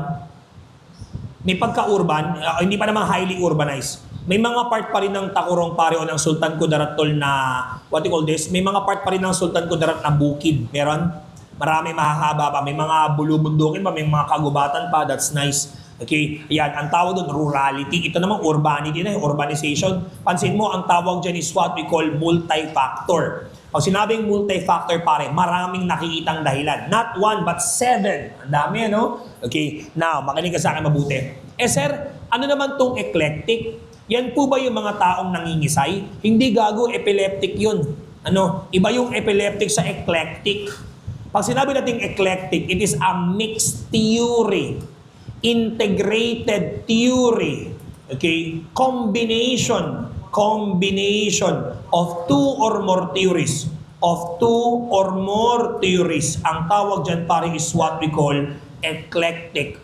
May pagka-urban, hindi pa naman highly urbanized. May mga part pa rin ng Tacorong pare o ng Sultan Kudarat tol na, what you call this? May mga part pa rin ng Sultan Kudarat na bukid. Meron? Marami mahahaba pa. May mga bulubundukin pa, may mga kagubatan pa. That's nice. Okay? Yan, ang tawag doon, rurality. Ito naman, urbanity na, urbanization. Pansin mo, ang tawag dyan is what we call multi-factor. Pag sinabing multi-factor, pare, maraming nakikitang dahilan. Not one, but 7. Ang dami, ano? Okay, now, makinig ka sa akin mabuti. Sir, ano naman tong eclectic? Yan po ba yung mga taong nangingisay? Hindi gago, epileptic yun. Ano? Iba yung epileptic sa eclectic. Pag sinabi natin eclectic, it is a mixed theory. Integrated theory, okay, combination of two or more theories, ang tawag dyan pare is what we call eclectic.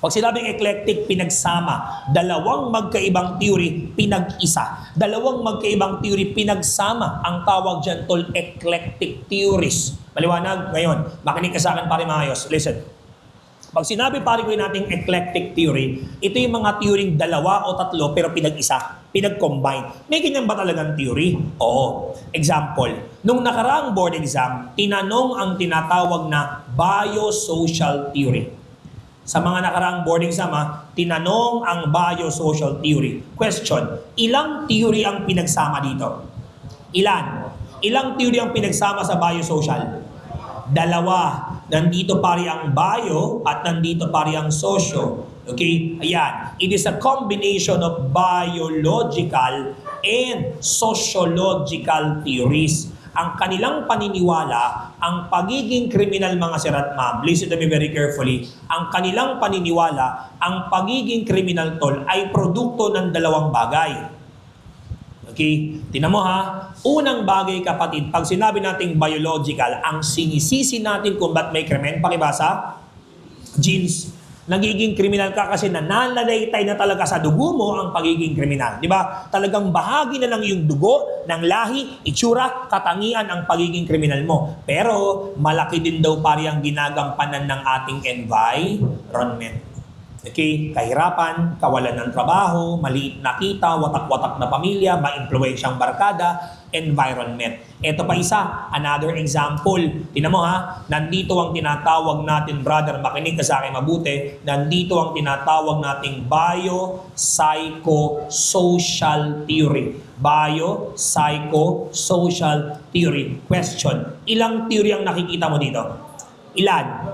Pag sinabing eclectic, pinagsama. Dalawang magkaibang theory, pinag-isa. Dalawang magkaibang theory, pinagsama. Ang tawag dyan tol, eclectic theories. Maliwanag? Ngayon, makinig ka sa akin pare maayos. Listen. Pag sinabi pare ko nating eclectic theory, ito yung mga theory dalawa o tatlo pero pinag-isa, pinag-combine. May ganyan ba talagang theory? Oo. Example, nung nakaraang board exam, tinanong ang tinatawag na biosocial theory. Sa mga nakaraang board exam, tinanong ang biosocial theory. Question, ilang theory ang pinagsama dito? Ilan? Ilang theory ang pinagsama sa biosocial? Dalawa. Nandito pare ang bio at nandito pare ang socio. Okay? Ayan. It is a combination of biological and sociological theories. Ang kanilang paniniwala, ang pagiging kriminal mga sir at ma'am, listen to me very carefully, ang kanilang paniniwala, ang pagiging kriminal tol ay produkto ng dalawang bagay. Okay? Tingnan mo ha. Unang bagay kapatid, pag sinabi nating biological, ang sinisisi natin kung ba't may krimen, pakibasa, genes. Nagiging kriminal ka kasi nananalaytay na talaga sa dugo mo ang pagiging kriminal. Di ba? Talagang bahagi na lang yung dugo ng lahi, itsura, katangian ang pagiging kriminal mo. Pero malaki din daw pare ang ginagampanan ng ating environment. Okay, kahirapan, kawalan ng trabaho, maliit na kita, watak-watak na pamilya, ma-impluwensyang barkada, environment. Ito pa isa, another example. Tingnan mo ha, nandito ang tinatawag natin, brother, makinig ka sa akin mabuti, nandito ang tinatawag nating biopsychosocial theory. Biopsychosocial theory. Question, ilang theory ang nakikita mo dito? Ilan?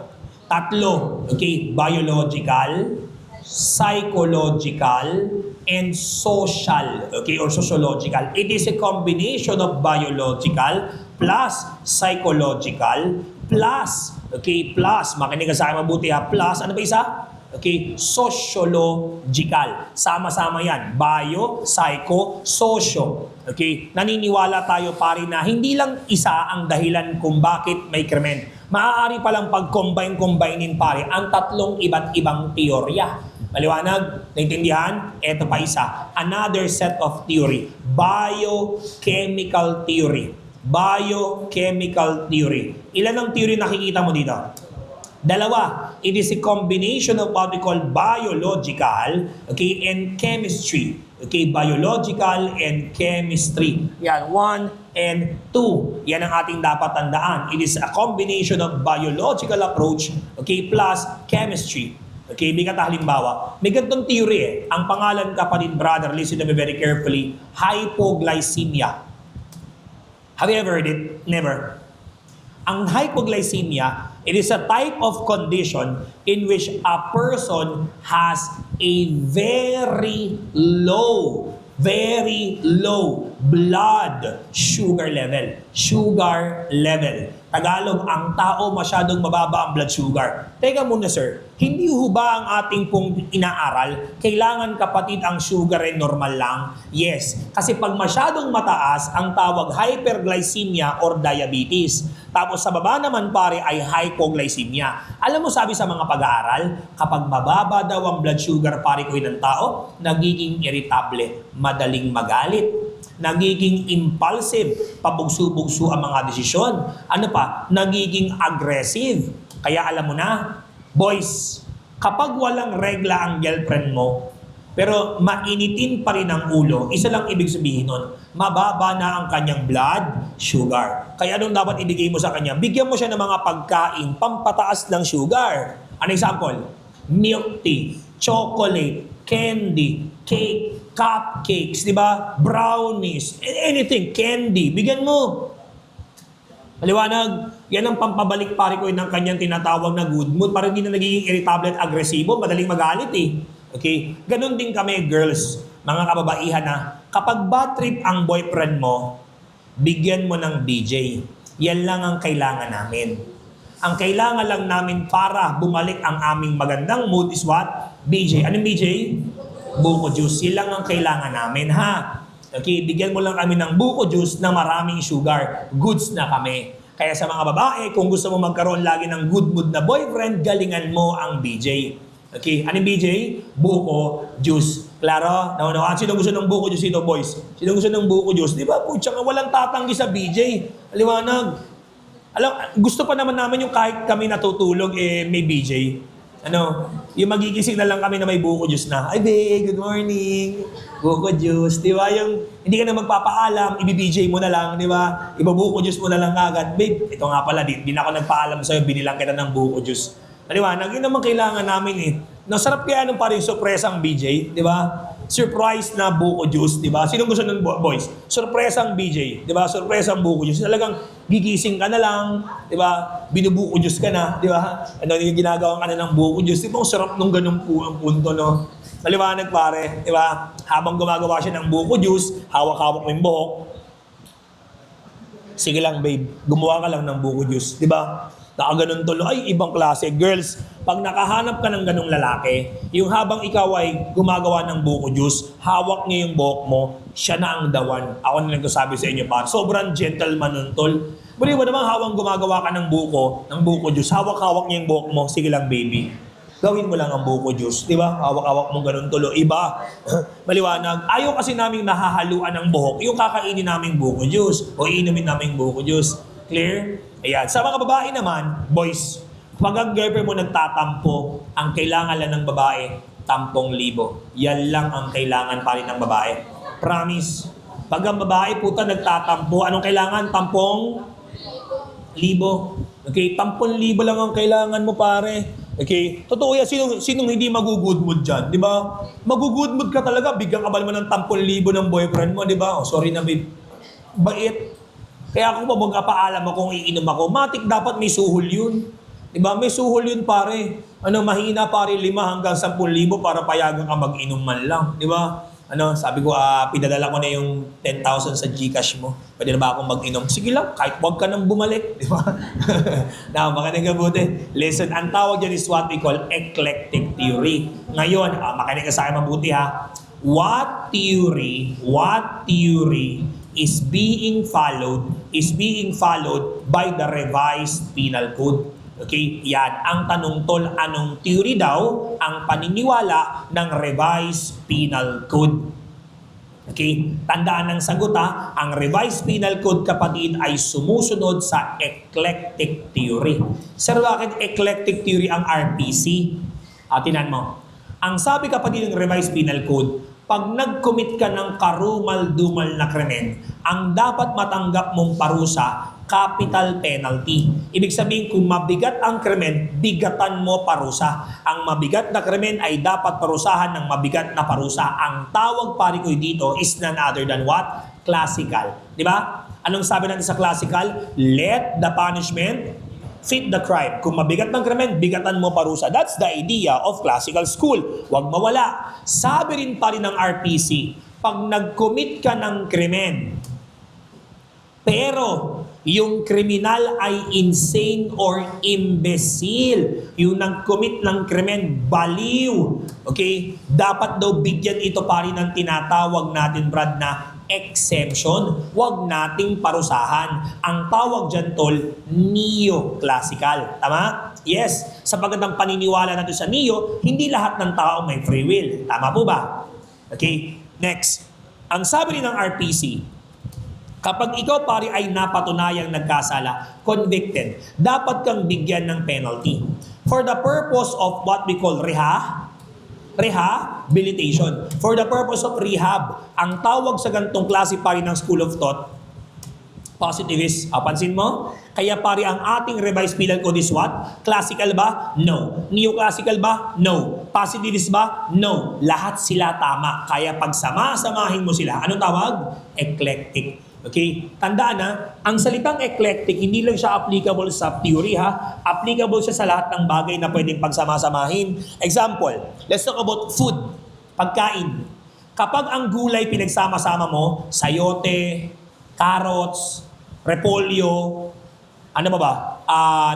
Tatlo, okay? Biological, psychological, and social, okay? Or sociological. It is a combination of biological plus psychological plus, okay? Plus, makinig ka sa akin mabuti ha, plus, ano ba isa? Okay? Sociological. Sama-sama yan. Bio, psycho, socio. Okay? Naniniwala tayo pare na hindi lang isa ang dahilan kung bakit may krimen. Maaari palang pag-combine-combinein pare ang tatlong iba't ibang teorya. Maliwanag? Naintindihan? Ito pa isa. Another set of theory. Biochemical theory. Biochemical theory. Ilan ang theory nakikita mo dito? Dalawa. It is a combination of what we call biological, okay, and chemistry. Okay, biological and chemistry. Yan, 1 and 2. Yan ang ating dapat tandaan. It is a combination of biological approach, okay, plus chemistry. Okay, bigat halimbawa. May ganitong theory Ang pangalan kapatid, brother, listen to me very carefully, hypoglycemia. Have you ever heard it? Never. Ang hypoglycemia, it is a type of condition in which a person has a very low blood sugar level. Sugar level. Tagalog, ang tao masyadong mababa ang blood sugar. Teka muna sir, hindi ho ba ang ating pong inaaral, kailangan kapatid ang sugar ay normal lang? Yes, kasi pag masyadong mataas, ang tawag hyperglycemia or diabetes. Tapos sa baba naman pare ay hypoglycemia. Alam mo sabi sa mga pag-aaral, kapag mababa daw ang blood sugar pare ko ng tao, nagiging irritable, madaling magalit, nagiging impulsive, pabugso-bugso ang mga desisyon. Ano pa? Nagiging aggressive. Kaya alam mo na, boys, kapag walang regla ang girlfriend mo, pero mainitin pa rin ang ulo, isa lang ibig sabihin nun, mababa na ang kanyang blood sugar. Kaya anong dapat ibigay mo sa kanya? Bigyan mo siya ng mga pagkain, pampataas ng sugar. Ano example? milk tea, chocolate, candy, cake, cupcakes, di ba? Brownies, anything, candy, bigyan mo. Maliwanag, yan ang pampabalik pare ko ng kanyang tinatawag na good mood para hindi na nagiging irritable at agresibo, madaling magalit eh. Okay? Ganon din kami, girls, mga kababaihan na, kapag bad trip ang boyfriend mo, bigyan mo ng BJ. Yan lang ang kailangan namin. Ang kailangan lang namin para bumalik ang aming magandang mood is what? BJ. Anong BJ? Buko juice. Yan lang ang kailangan namin, ha? Okay, bigyan mo lang kami ng buko juice na maraming sugar. Goods na kami. Kaya sa mga babae, kung gusto mo magkaroon lagi ng good mood na boyfriend, galingan mo ang BJ. Okay, anong BJ? Buko juice. Klaro? Naunawaan? Sino gusto ng buko juice ito, boys? Sino gusto ng buko juice? Di ba? Pucha nga, walang tatanggi sa BJ. Aliwanag. Alam, gusto pa naman namin yung kahit kami natutulog, may BJ. Ano, yung magigising na lang kami na may buko juice na. Ay, babe, good morning. Buko juice. Di ba? Yung hindi ka na magpapaalam, ibibj mo na lang, di ba? Ibabuko juice mo na lang agad. Babe, ito nga pala, di na ako nagpaalam sa'yo, binilang kita ng buko juice. Maliwanag, yun naman kailangan namin eh. Nasarap kaya nung parang surpresang BJ, di ba? Surprise na buko juice, di ba? Sinong gusto ng boys? Surpresang BJ, di ba? Surpresang buko juice. Talagang gigising ka na lang, di ba? Binubuko juice ka na, di ba? Ano yung ginagawa ka na ng buko juice? Di ba? Ang sarap nung ganung punto, no? Maliwanag pare, di ba? Habang gumagawa siya ng buko juice, hawak-hawak mo yung buhok. Sige lang, babe. Gumawa ka lang ng buko juice, di ba? Nakaganon tulo, ay ibang klase. Girls, pag nakahanap ka ng ganong lalaki, yung habang ikaw ay gumagawa ng buko juice, hawak niya yung buhok mo, siya na ang dawan. Ako na nagsasabi sa inyo pa, sobrang gentleman nun tol. Bali ba naman habang gumagawa ka ng buko juice, hawak-hawak niya yung buhok mo, sige lang baby. Gawin mo lang ang buko juice, di ba? Hawak-hawak mo ganun tulo. Iba, maliwanag. Ayaw kasi naming nahahaluan ng buhok, yung kakainin naming buko juice, o iinumin naming buko juice. Clear? Ayan. Sa mga babae naman, boys, pag ang girlfriend mo nagtatampo, ang kailangan lang ng babae, 10,000. Yan lang ang kailangan pa rin ng babae. Promise. Pag ang babae, puta, nagtatampo, anong kailangan? 10,000. Okay? 10,000 lang ang kailangan mo, pare. Okay? Totoo yan. Sinong hindi mag-good mood dyan? Di ba? Mag-good mood ka talaga. Bigyan ka ba naman ng 10,000 ng boyfriend mo? Di ba? Oh, sorry na, babe. Bait. Kaya kung magpapaalam ako kung iinom ako, matik dapat may suhol yun. Diba? May suhol yun pare. Ano, mahina pare 5 hanggang 10,000 para payagan ka mag-inom man lang. Diba? Ano, sabi ko, pinadala ko na yung 10,000 sa GCash mo. Pwede na ba akong mag-inom? Sige lang, kahit huwag ka nang bumalik. Diba? Makinig ka buti. Listen, ang tawag dyan is what we call eclectic theory. Ngayon, makinig ka sa akin mabuti ha. What theory is being followed by the revised penal code. Okay? Yan. Ang tanong tol, anong theory daw ang paniniwala ng revised penal code? Okay? Tandaan ng sagot ha, ang revised penal code kapatid ay sumusunod sa eclectic theory. Sir, bakit eclectic theory ang RPC? Tinan mo. Ang sabi kapatid ng revised penal code, pag nag-commit ka ng karumal-dumal na krimen, ang dapat matanggap mong parusa, capital penalty. Ibig sabihin, kung mabigat ang krimen, bigatan mo parusa. Ang mabigat na krimen ay dapat parusahan ng mabigat na parusa. Ang tawag pari ko dito is none other than what? Classical. Di ba? Anong sabi natin sa classical? Let the punishment fit the crime. Kung mabigat ng krimen, bigatan mo parusa. That's the idea of classical school. Huwag mawala. Sabi rin pa rin ng RPC, pag nag-commit ka ng krimen, pero yung kriminal ay insane or imbecile, yung nag-commit ng krimen, baliw. Okay? Dapat daw bigyan ito pa rin ng tinatawag natin, Brad, na exemption. Huwag nating parusahan. Ang tawag dyan, tol, neo-classical. Tama? Yes. Sapagkat ang paniniwala natin sa neo, hindi lahat ng tao may free will. Tama po ba? Okay. Next. Ang sabi rin ng RPC, kapag ikaw pare ay napatunayang nagkasala, convicted, dapat kang bigyan ng penalty. For the purpose of what we call rehabilitation. For the purpose of rehab, ang tawag sa gantong klase pa rin ng school of thought, Positivist. Pansin mo? Kaya pare, ang ating revised penal code is what? Classical ba? No. Neoclassical ba? No. Positivist ba? No. Lahat sila tama. Kaya pag sama-samahin mo sila, anong tawag? Eclectic. Okay? Tandaan na, ang salitang eclectic, hindi lang siya applicable sa theory ha. Applicable siya sa lahat ng bagay na pwedeng pagsama-samahin. Example, let's talk about food. Pagkain. Kapag ang gulay pinagsama-sama mo, sayote, carrots, repolyo, ano ba?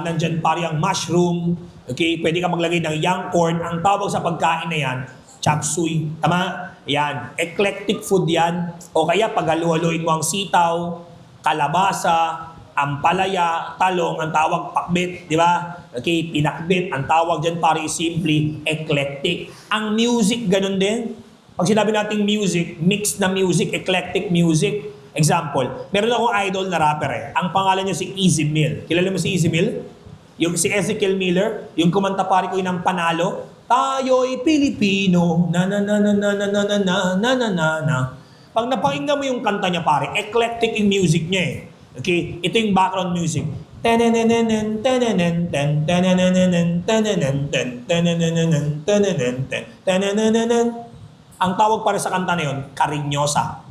Nandyan pari ang mushroom, okay? Pwede ka maglagay ng young corn. Ang tawag sa pagkain na yan, chop suey. Tama? Yan. Eclectic food yan. O kaya paghalu-haluin mo ang sitaw, kalabasa, ampalaya, talong, ang tawag pakbit, di ba? Okay, pinakbit, ang tawag dyan pari simply eclectic. Ang music, ganun din. Pag sinabi nating music, mixed na music, eclectic music. Example, meron akong idol na rapper eh. Ang pangalan niya si Easy Mill. Kilala mo si Easy Mill? Yung si Ezekiel Miller, yung kumanta pare ko ng Panalo, tayo'y Pilipino, na na na na na na na na na na na na na. Pag napakinggan mo yung kanta niya pare, eclectic yung music niya eh. Okay? Ito yung background music. Tenenenen, tenenen, ten, tenenenen, tenenen, ten, tenenenen, tenenen, ten, tenenenen. Ang tawag para sa kanta na yun, Karinyosa.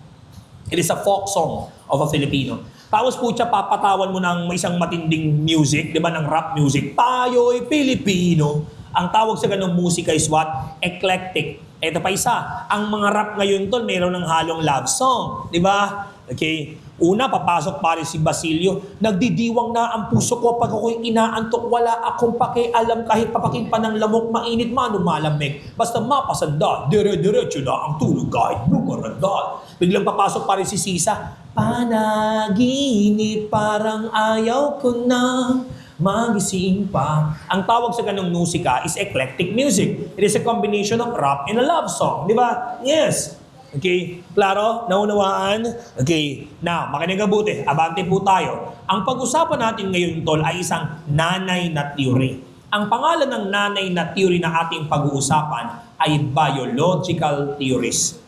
It is a folk song of a Filipino. Tapos po siya, papatawan mo ng may isang matinding music, di ba, ng rap music. Tayo'y Pilipino. Ang tawag sa ganung musika is what? Eclectic. Ito pa isa, ang mga rap ngayon tol, mayroon ng halong love song. Di ba? Okay. Una, papasok pare si Basilio. Nagdidiwang na ang puso ko pag ako'y inaantok. Wala akong pakialam kahit papakin pa ng lamok. Mainit man o malamig. Basta mapasanda, dire-diretso na ang tulog kahit bumarandal. Biglang papasok pare si Sisa. Panaginip parang ayaw ko na magising pa. Ang tawag sa ganong musika is eclectic music. It is a combination of rap and a love song. Di ba? Yes. Okay? Klaro? Naunawaan? Okay. Now, makinig mabuti. Abante po tayo. Ang pag-usapan natin ngayon, tol, ay isang nanay na theory. Ang pangalan ng nanay na theory na ating pag-uusapan ay biological theories.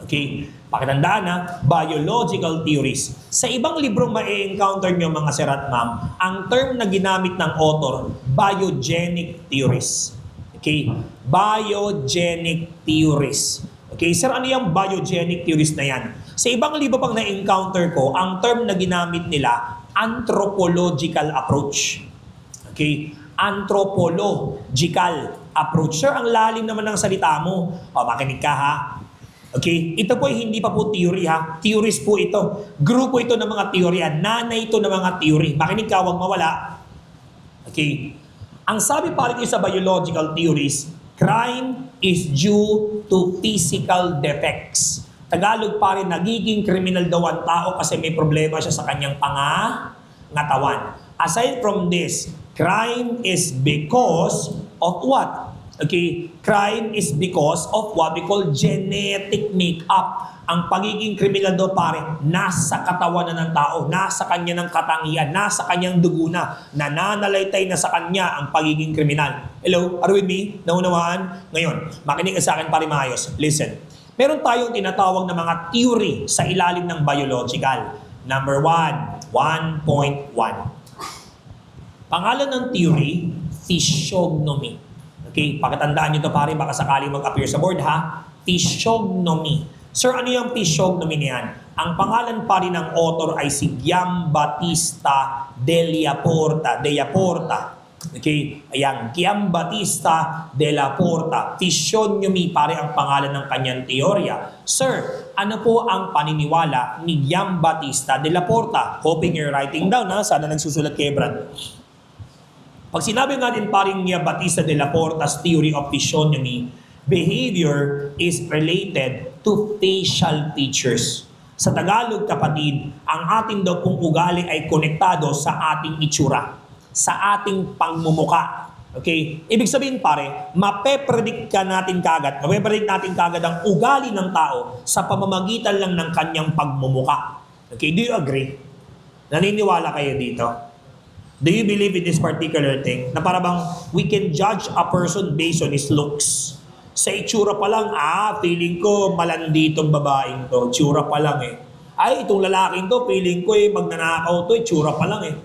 Okay? Pakitandaan na, biological theories. Sa ibang librong ma-encounter nyo mga sir at ma'am, ang term na ginamit ng author, biogenic theories. Okay? Biogenic theories. Okay, sir, ano yung biogenic theories na yan? Sa ibang libro pang na-encounter ko, ang term na ginamit nila, anthropological approach. Okay? Anthropological approach. Sir, ang lalim naman ng salita mo. Makinig ka ha. Okay? Ito po ay hindi pa po theory ha. Theories po ito. Grupo ito ng mga teorya. Nanay ito ng mga theory. Makinig ka, huwag mawala. Okay? Ang sabi pa rin sa biological theories, crime is due to physical defects. Tagalog pa rin, nagiging kriminal daw ang tao kasi may problema siya sa kanyang pangangatawan. Aside from this, crime is because of what? Okay, crime is because of what we call genetic makeup. Ang pagiging kriminal daw pare, nasa katawan na ng tao, nasa kanya ng katangian, nasa kanyang dugo na, nananalaytay na sa kanya ang pagiging kriminal. Hello? Are you with me? Naunawaan? Ngayon, makinig ka sa akin pare maayos. Listen. Meron tayong tinatawag na mga theory sa ilalim ng biological. Number 1, 1.1. Pangalan ng theory, physiognomy. Okay, pakitandaan nyo ito pare, baka sakaling mag-appear sa board ha. Physiognomy. Sir, ano yung physiognomy niyan? Ang pangalan pa rin ng author ay si Giambattista della Porta. Okay? Ayan, Giambattista della Porta. Physiognomy pare ang pangalan ng kanyang teorya. Sir, ano po ang paniniwala ni Giambattista della Porta? Hoping you're writing down ha. Sana nagsusulat kay Brad. Pag sinabi natin paring Giambattista della Porta's theory of physiognomy, behavior is related to facial features. Sa Tagalog, kapatid, ang ating daw pong ugali ay konektado sa ating itsura, sa ating pangmumuka. Okay? Ibig sabihin pare, mapepredict natin kagad ang ugali ng tao sa pamamagitan lang ng kanyang pagmumuka. Okay? Do you agree? Naniniwala kayo dito? Do you believe in this particular thing? Na parang we can judge a person based on his looks. Sa itsura pa lang, feeling ko malandi itong babaeng to. Itsura pa lang eh. Ay, itong lalaking to, feeling ko magnanakaw to, itsura pa lang eh.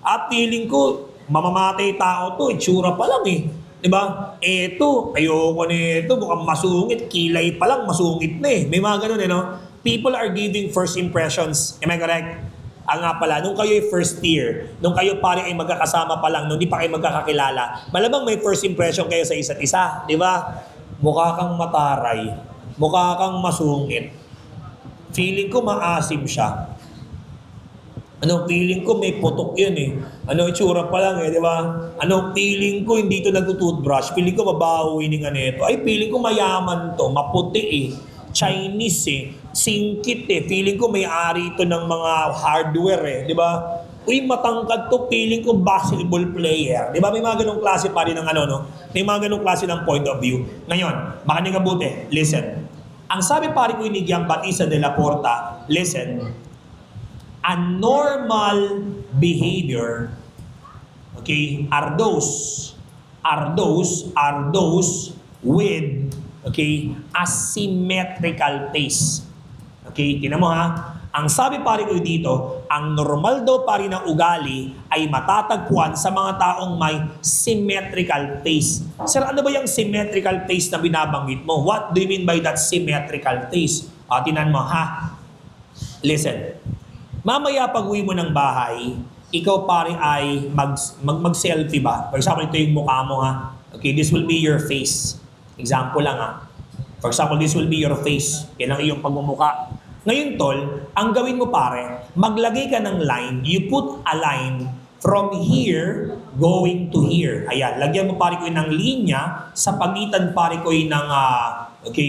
At feeling ko, mamamatay tao to, itsura pa lang eh. Diba? Eto, ayoko nito, mukhang masungit, kilay pa lang, masungit na eh. May mga ganun no? People are giving first impressions. Am I correct? Nga pala, nung kayo first year, nung kayo pare ay magkakasama pa lang, nung di pa kayo magkakakilala, malamang may first impression kayo sa isa't isa, di ba? Mukha kang mataray, mukha kang masungit. Feeling ko maasim siya. Feeling ko may putok yun eh. Itsura pa lang eh, di ba? Feeling ko hindi to nagtutoothbrush, feeling ko mabaho hininga nito. Ay, feeling ko mayaman to, maputi eh. Chinese eh, singkit eh. Feeling ko may-ari ito ng mga hardware eh, di ba? Uy, matangkad to, feeling ko basketball player. Di ba? May mga ganong klase pa rin ng may mga ganong klase ng point of view. Ngayon, makinig mabuti, listen. Ang sabi pare ko ni Giambattista de la Porta, listen, a normal behavior, okay, are those with asymmetrical pace. Okay, tingnan mo ha. Ang sabi pare ko dito, ang normal daw pare na ugali ay matatagpuan sa mga taong may symmetrical pace. Sir, ano ba yung symmetrical pace na binabanggit mo? What do you mean by that symmetrical pace? Tingnan mo ha. Listen. Mamaya pag uwi mo ng bahay, ikaw pare ay mag-selfie ba? For example, ito yung mukha mo ha. Okay, this will be your face. Example lang ha. For example, this will be your face. Yan ang iyong pagmumukha. Ngayon tol, ang gawin mo pare, maglagay ka ng line. You put a line from here going to here. Ayan, lagyan mo pare ko ng linya sa pagitan pare ko ng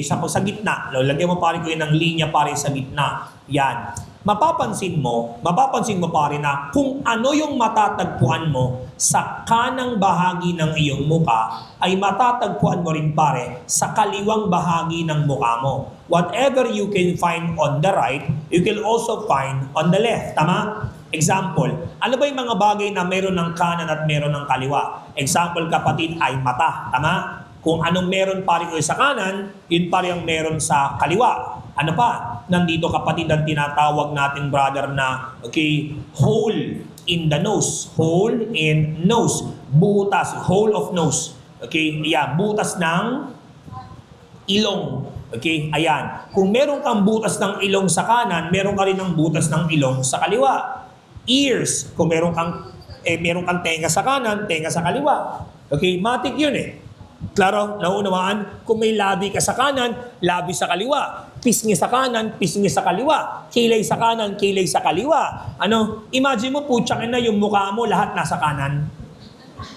sa gitna. Lagyan mo pare ko ng linya pare sa gitna. Yan. Mapapansin mo pare na kung ano yung matatagpuan mo sa kanang bahagi ng iyong muka ay matatagpuan mo rin pare sa kaliwang bahagi ng muka mo. Whatever you can find on the right, you can also find on the left. Tama? Example, ano ba yung mga bagay na meron ng kanan at meron ng kaliwa? Example kapatid ay mata. Tama? Kung anong meron pare ko sa kanan, yun pare ang meron sa kaliwa. Ano pa? Nandito kapatid ang tinatawag natin brother na hole in the nose. Hole in nose. Butas. Hole of nose. Okay? Yeah, butas ng ilong. Okay? Ayan. Kung meron kang butas ng ilong sa kanan, meron ka rin ng butas ng ilong sa kaliwa. Ears. Kung meron kang tenga sa kanan, tenga sa kaliwa. Okay? Matik yun eh. Klaro, naunawaan? Kung may labi ka sa kanan, labi sa kaliwa. Pisngi sa kanan, pisngi sa kaliwa. Kilay sa kanan, kilay sa kaliwa. Imagine mo, putsakin na yung mukha mo, lahat nasa kanan.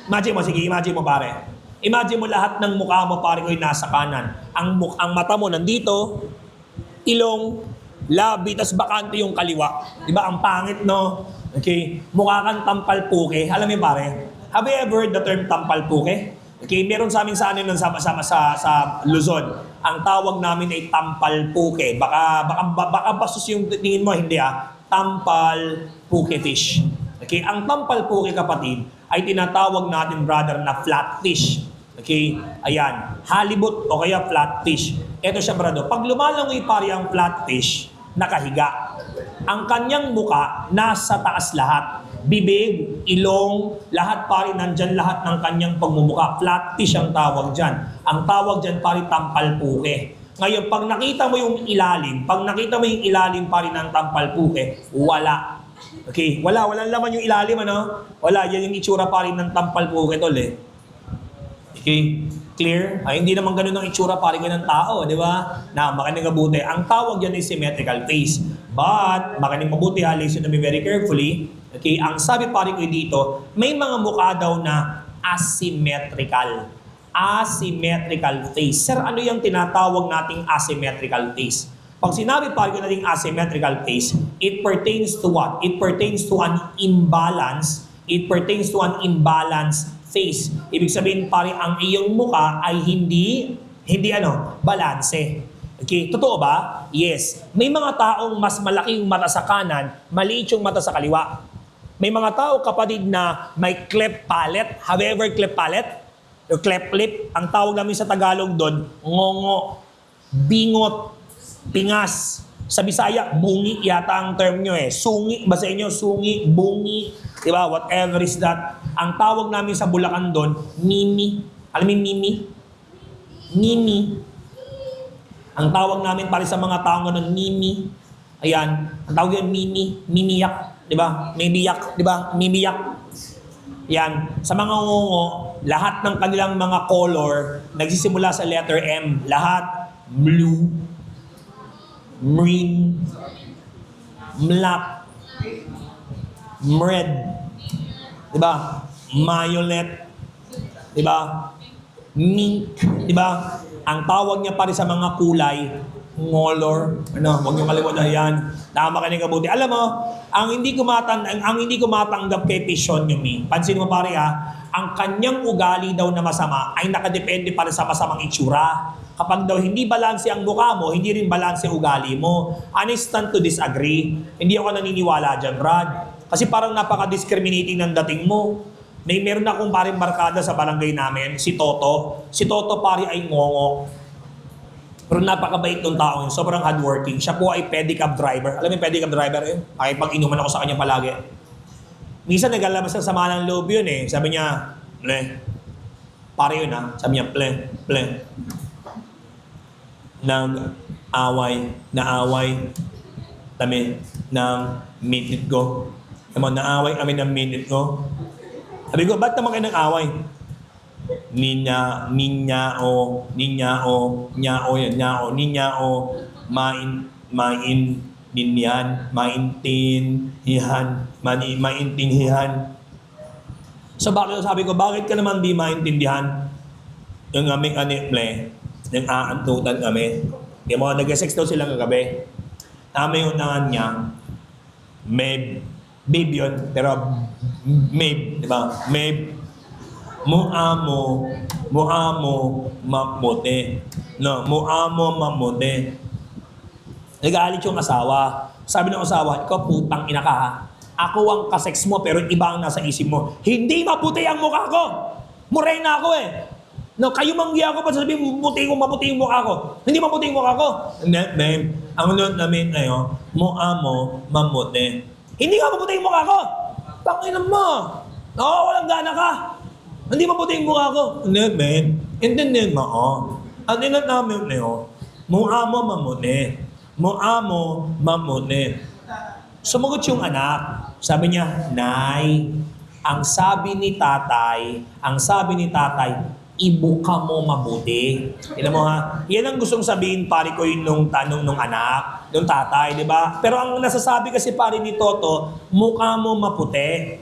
Imagine mo pare. Imagine mo lahat ng mukha mo pare ko ay nasa kanan. Ang mata mo nandito, ilong, labi, tas bakante yung kaliwa. Diba? Ang pangit, no? Okay? Mukha kang tampal puke. Alam mo pare? Have you ever heard the term tampal puke? Okay, meron sa amin sa Luzon. Ang tawag namin ay tampal puke. Baka basos yung tingin mo, hindi tampal puke fish. Okay, ang tampal puke kapatid ay tinatawag natin brother na flatfish. Okay, ayan, halibut o kaya flatfish. Ito siya brother, pag lumalangoy pare ang flatfish, nakahiga. Ang kanyang muka nasa taas lahat. Bibig, ilong, lahat pare nandyan lahat ng kanyang pagmumuka. Flatfish ang tawag dyan. Ang tawag dyan pare tampal puke. Ngayon, pag nakita mo yung ilalim pare ng tampal puke, wala. Okay, walang laman yung ilalim Wala, yan yung itsura pare ng tampal puke tol eh. Okay, clear? Ay, hindi naman ganun ang itsura pare ko ng tao, di ba? Makinig mabuti. Ang tawag yan is symmetrical face. But, makinig mabuti listen to me very carefully. Okay, ang sabi pare ko dito, may mga mukha daw na asymmetrical. Asymmetrical face. Sir, ano yung tinatawag nating asymmetrical face? Pag sinabi pare ko nating asymmetrical face, it pertains to what? It pertains to an imbalance. It pertains to an imbalanced face. Ibig sabihin pare, ang iyong mukha ay hindi balanse. Okay, totoo ba? Yes. May mga taong mas malaki yung mata sa kanan, maliit yung mata sa kaliwa. May mga tao kapatid na may cleft palate. Have you ever cleft palate? Yung cleft lip, ang tawag namin sa Tagalog doon, ngongo, bingot, pingas. Sa Bisaya, bungi yata ang term nyo eh. Sungi ba sa inyo? Sungi, bungi, di ba? Whatever is that. Ang tawag namin sa Bulacan doon, mimi. Alam mo yung mimi? Mimi. Ang tawag namin para sa mga tao ng mimi. Ayan, ang tawag yun, mimi. Mimiyak, di ba? Mimiyak, di ba? Mimiyak. Yan. Sa mga ngungo, lahat ng kanilang mga color, nagsisimula sa letter M. Lahat, blue, green, black, red, di ba? Violet, di ba? Mink, di ba? Ang tawag niya pa rin sa mga kulay, ngolor, huwag niyo kalimutan yan. Nakamakinig ka buti. Alam mo, ang hindi ko matanggap kay Pishon Yumi, pansin mo pare ang kanyang ugali daw na masama ay nakadepende pa rin sa masamang itsura. Kapag daw hindi balanse ang mukha mo, hindi rin balanse ugali mo. Stand to disagree. Hindi ako naniniwala dyan, Brad. Kasi parang napaka-discriminating ng dating mo. Meron akong paring barkada sa barangay namin, si Toto. Si Toto pare ay ngongo. Pero napakabait ng tao yun. Sobrang hardworking. Siya po ay pedicab driver. Alam mo yung pedicab driver yun? Ay pag-inuman ako sa kanya palagi. Minsan nagalabas ng sama ng loob yun eh. Sabi niya, ple. Pare yun Sabi niya, ple. Naaway kami ng minute ko. Naaway kami ng minute ko. Sabi ko, ba't naman kayo nag-away? Ninyao, maintindihan. So sabi ko, bakit ka naman di maintindihan? Yung aming aniple, yung aantutan kami. Yung mga nag-sex daw sila kagabi. Namin yung tangan niya, babe yun, pero di ba? Muamo mamuti. No, muamo mamuti. Nagalit yung asawa. Sabi ng asawa, ikaw putang ina ka ha. Ako ang kasex mo pero iba ang nasa isip mo. Hindi maputi ang mukha ko. Morena ako eh. No, kayo manggiya ko pa sabihin maputi yung mukha ko. Hindi maputi yung mukha ko. Babe, ang unod namin ayo, muamo mamuti. Hindi ka maputi yung mukha ko. Tanginan mo. Oo, walang gana ka. Hindi maputi yung mukha ko. Hindi, man. Intindihan mo, Ang inat namin niyo, muamo mamuti. Sumagot yung anak. Sabi niya, Nay, ang sabi ni tatay, ibuka mo mabuti. Alam mo yan ang gustong sabihin pare ko yun nung tanong nung anak, nung tatay, di ba? Pero ang nasasabi kasi pare ni Toto, mukha mo maputi.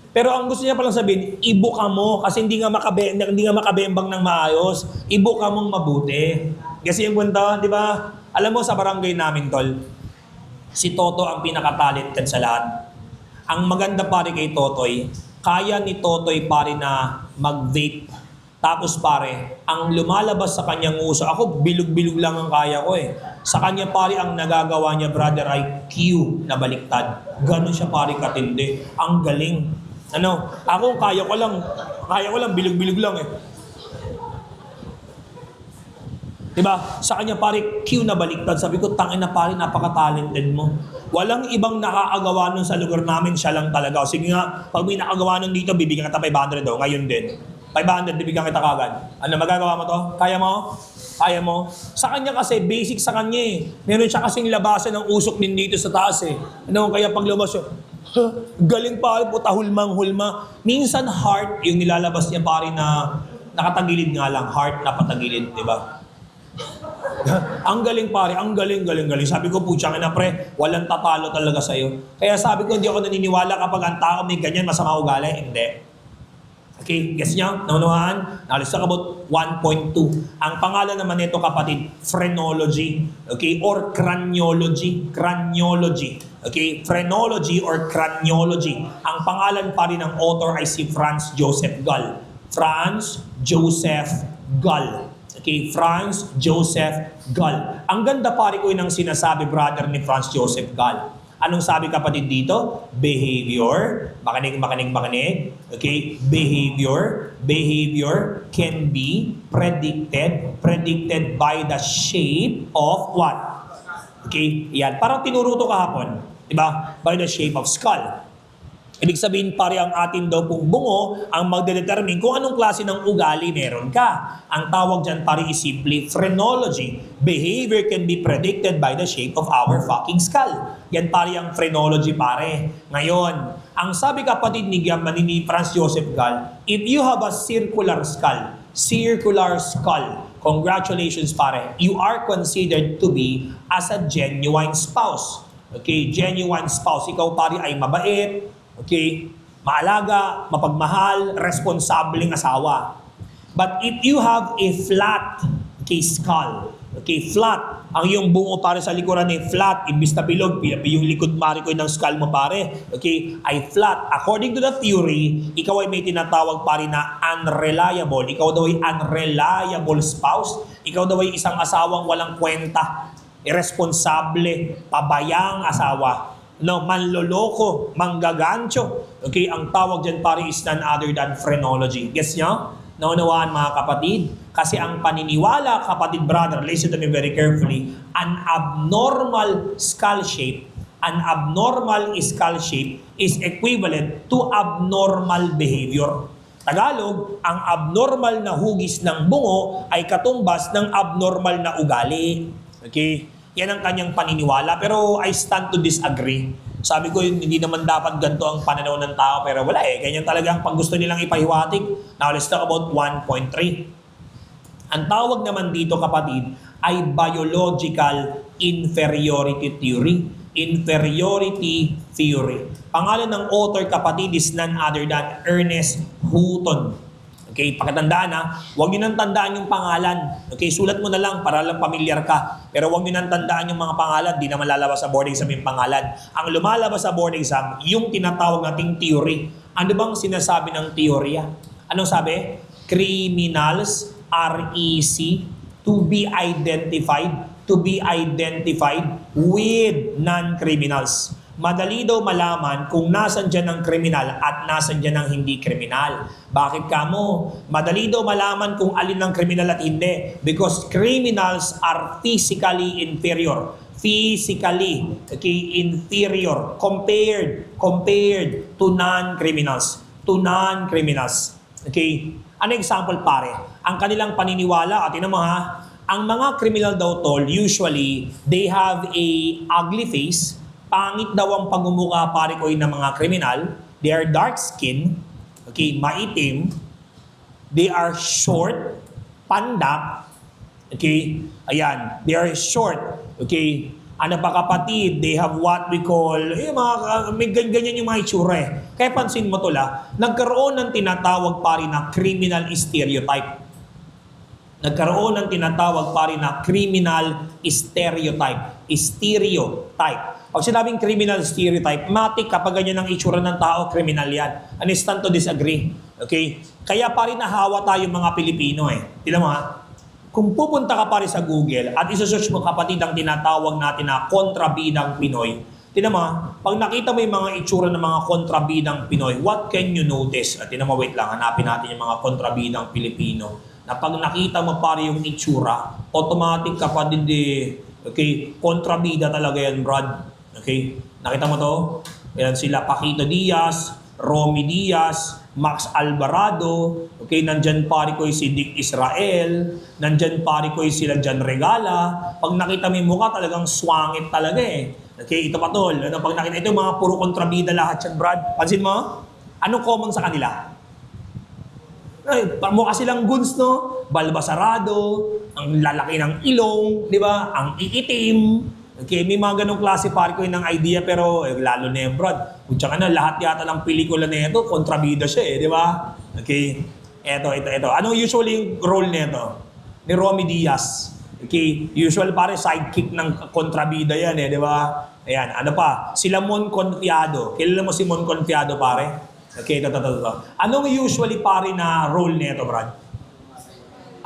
Pero ang gusto niya palang sabihin, ibuka mo kasi hindi nga makabembang ng maayos. Ibuka mong mabuti. Kasi yung kwento, di ba? Alam mo sa barangay namin, tol, si Toto ang pinaka-talented sa lahat. Ang maganda pare kay Totoy, kaya ni Totoy pare na mag-vape. Tapos pare, ang lumalabas sa kanyang uso, ako bilog-bilog lang ang kaya ko eh. Sa kanya pare, ang nagagawa niya, brother, ay Q na baliktad. Ganon siya pare katindi. Ang galing. Ako kaya ko lang bilog-bilog lang eh. Diba? Sa kanya pare, Q na baliktad. Sabi ko, tangin na pare, napaka-talented mo. Walang ibang nakakagawa nun sa lugar namin, siya lang talaga. Sige nga, pag may nakagawa nun dito, bibigyan kita 500 daw. Ngayon din. 500, bibigyan kita kagad. Ano, magagawa mo to? Kaya mo? Kaya mo? Sa kanya kasi, basic sa kanya eh. Meron siya kasing labasan ng usok din dito sa taas eh. Kaya pag lumabas siya, galing pare, puta, hulmang-hulma. Minsan heart, yung nilalabas niya pare na nakatagilid nga lang. Heart na patagilid, di ba? Ang galing pare, ang galing. Sabi ko, putsang ina pre, walang tatalo talaga sa'yo. Kaya sabi ko, hindi ako naniniwala kapag ang tao may ganyan, masama ugali. Hindi. Okay, guess nyo? Naunawahan? Nalis na kabot 1.2. Ang pangalan naman nito kapatid, phrenology. Okay, or craniology. Okay, phrenology or craniology. Ang pangalan pa rin ng author ay si Franz Joseph Gall. Okay, Franz Joseph Gall. Ang ganda pare ko ng sinasabi, brother, ni Franz Joseph Gall. Anong sabi kapatid dito? Behavior. Makinig. Okay? Behavior can be predicted by the shape of what? Okay? Yan. Parang tinuro to kahapon. Diba? By the shape of skull. Ibig sabihin, pare, ang atin daw pong bungo ang magdedetermine kung anong klase ng ugali meron ka. Ang tawag dyan, pare, is simply phrenology. Behavior can be predicted by the shape of our fucking skull. Yan, pare, ang phrenology, pare. Ngayon, ang sabi kapatid ni Franz Joseph Gall, if you have a circular skull, congratulations, pare, you are considered to be as a genuine spouse. Okay, genuine spouse. Ikaw, pare, ay mabait, okay, maalaga, mapagmahal, responsableng asawa. But if you have a flat, okay, skull, okay, flat, ang iyong bungo pare sa likuran ay flat, imbis na bilog, yung likod marikoy ng skull mo pare, okay, ay flat. According to the theory, ikaw ay may tinatawag pare na unreliable. Ikaw daw ay unreliable spouse. Ikaw daw ay isang asawang walang kwenta, irresponsable, pabayang asawa. No, manloloko, manggagancho. Okay, ang tawag dyan pare is none other than phrenology. Guess nyo? Naunawaan mga kapatid? Kasi ang paniniwala, kapatid brother, listen to me very carefully, an abnormal skull shape is equivalent to abnormal behavior. Tagalog, ang abnormal na hugis ng bungo ay katumbas ng abnormal na ugali. Okay? Yan ang kanyang paniniwala. Pero I stand to disagree. Sabi ko, hindi naman dapat ganito ang pananaw ng tao. Pero wala eh. Ganyan talaga ang pag gusto nilang ipahiwatig. Now let's talk about 1.3. Ang tawag naman dito kapatid ay biological inferiority theory. Inferiority theory. Pangalan ng author kapatid is none other than Ernest Hutton. Okay, pakatandaan ha, huwag nyo nang tandaan yung pangalan. Okay, sulat mo na lang para lang pamilyar ka. Pero huwag nyo nang tandaan yung mga pangalan, di naman lalabas sa board exam yung pangalan. Ang lumalabas sa board exam, yung tinatawag nating theory. Ano bang sinasabi ng teorya? Anong sabi? Criminals are easy to be identified with non-criminals. Madali daw malaman kung nasan dyan ang kriminal at nasan dyan ang hindi kriminal. Bakit kamo? Madali daw malaman kung alin ang kriminal at hindi. Because criminals are physically inferior. Physically, okay, inferior compared to non-criminals. Okay? Ano example pare? Ang kanilang paniniwala, at ina mo ha, ang mga criminal daw tol, usually, they have a ugly face. Pangit daw ang pagmumukha pare ko ng mga kriminal. They are dark skin, okay, maitim. They are short, pandak, okay, ayan, they are short, okay. Ano pa kapatid, they have what we call, may ganyan yung mga itsura eh. Kaya pansin mo to nagkaroon ng tinatawag pare na criminal stereotype. Nagkaroon ng tinatawag pare na criminal stereotype. Pag sinabing criminal stereotype, matik kapag ganyan ang itsura ng tao, criminal yan. And I stand to disagree. Okay? Kaya pare nahawa tayo mga Pilipino eh. Tignan mo ha. Kung pupunta ka pare sa Google at isa-search mo kapatid ang tinatawag natin na kontrabidang Pinoy, tignan mo ha, pag nakita mo yung mga itsura ng mga kontrabidang Pinoy, what can you notice? At tignan mo, wait lang, hanapin natin yung mga kontrabidang Pilipino. Na pag nakita mo pare yung itsura, automatic kapatid okay, kontrabida talaga yan, Brad. Okay? Nakita mo to? Yan sila, Paquito Diaz, Romy Diaz, Max Alvarado, okay, nandyan pare ko si Dick Israel, nandyan pare ko sila Jan Regala. Pag nakita mo yung mukha, talagang swangit talaga eh. Okay, ito pa tol. Ano, pag nakita ito, mga puro kontrabida lahat yan, Brad. Pansin mo? Anong common sa kanila? Ay, mukha silang guns, no? Balbasarado, ang lalaki ng ilong, di ba? Ang iitim. Okay, may mga ganong klase pare ko ng idea pero lalo na yung Brad. Kung tsaka na, lahat yata ng pelikula na ito, kontrabida siya di ba? Okay, ito. Anong usually yung role nito? Ni Romy Diaz. Okay, usual pare sidekick ng kontrabida yan di ba? Ayan, ano pa? Si Mon Confiado. Kilala mo si Mon Confiado pare? Okay, ito. Anong usually pare na role nito, Brad?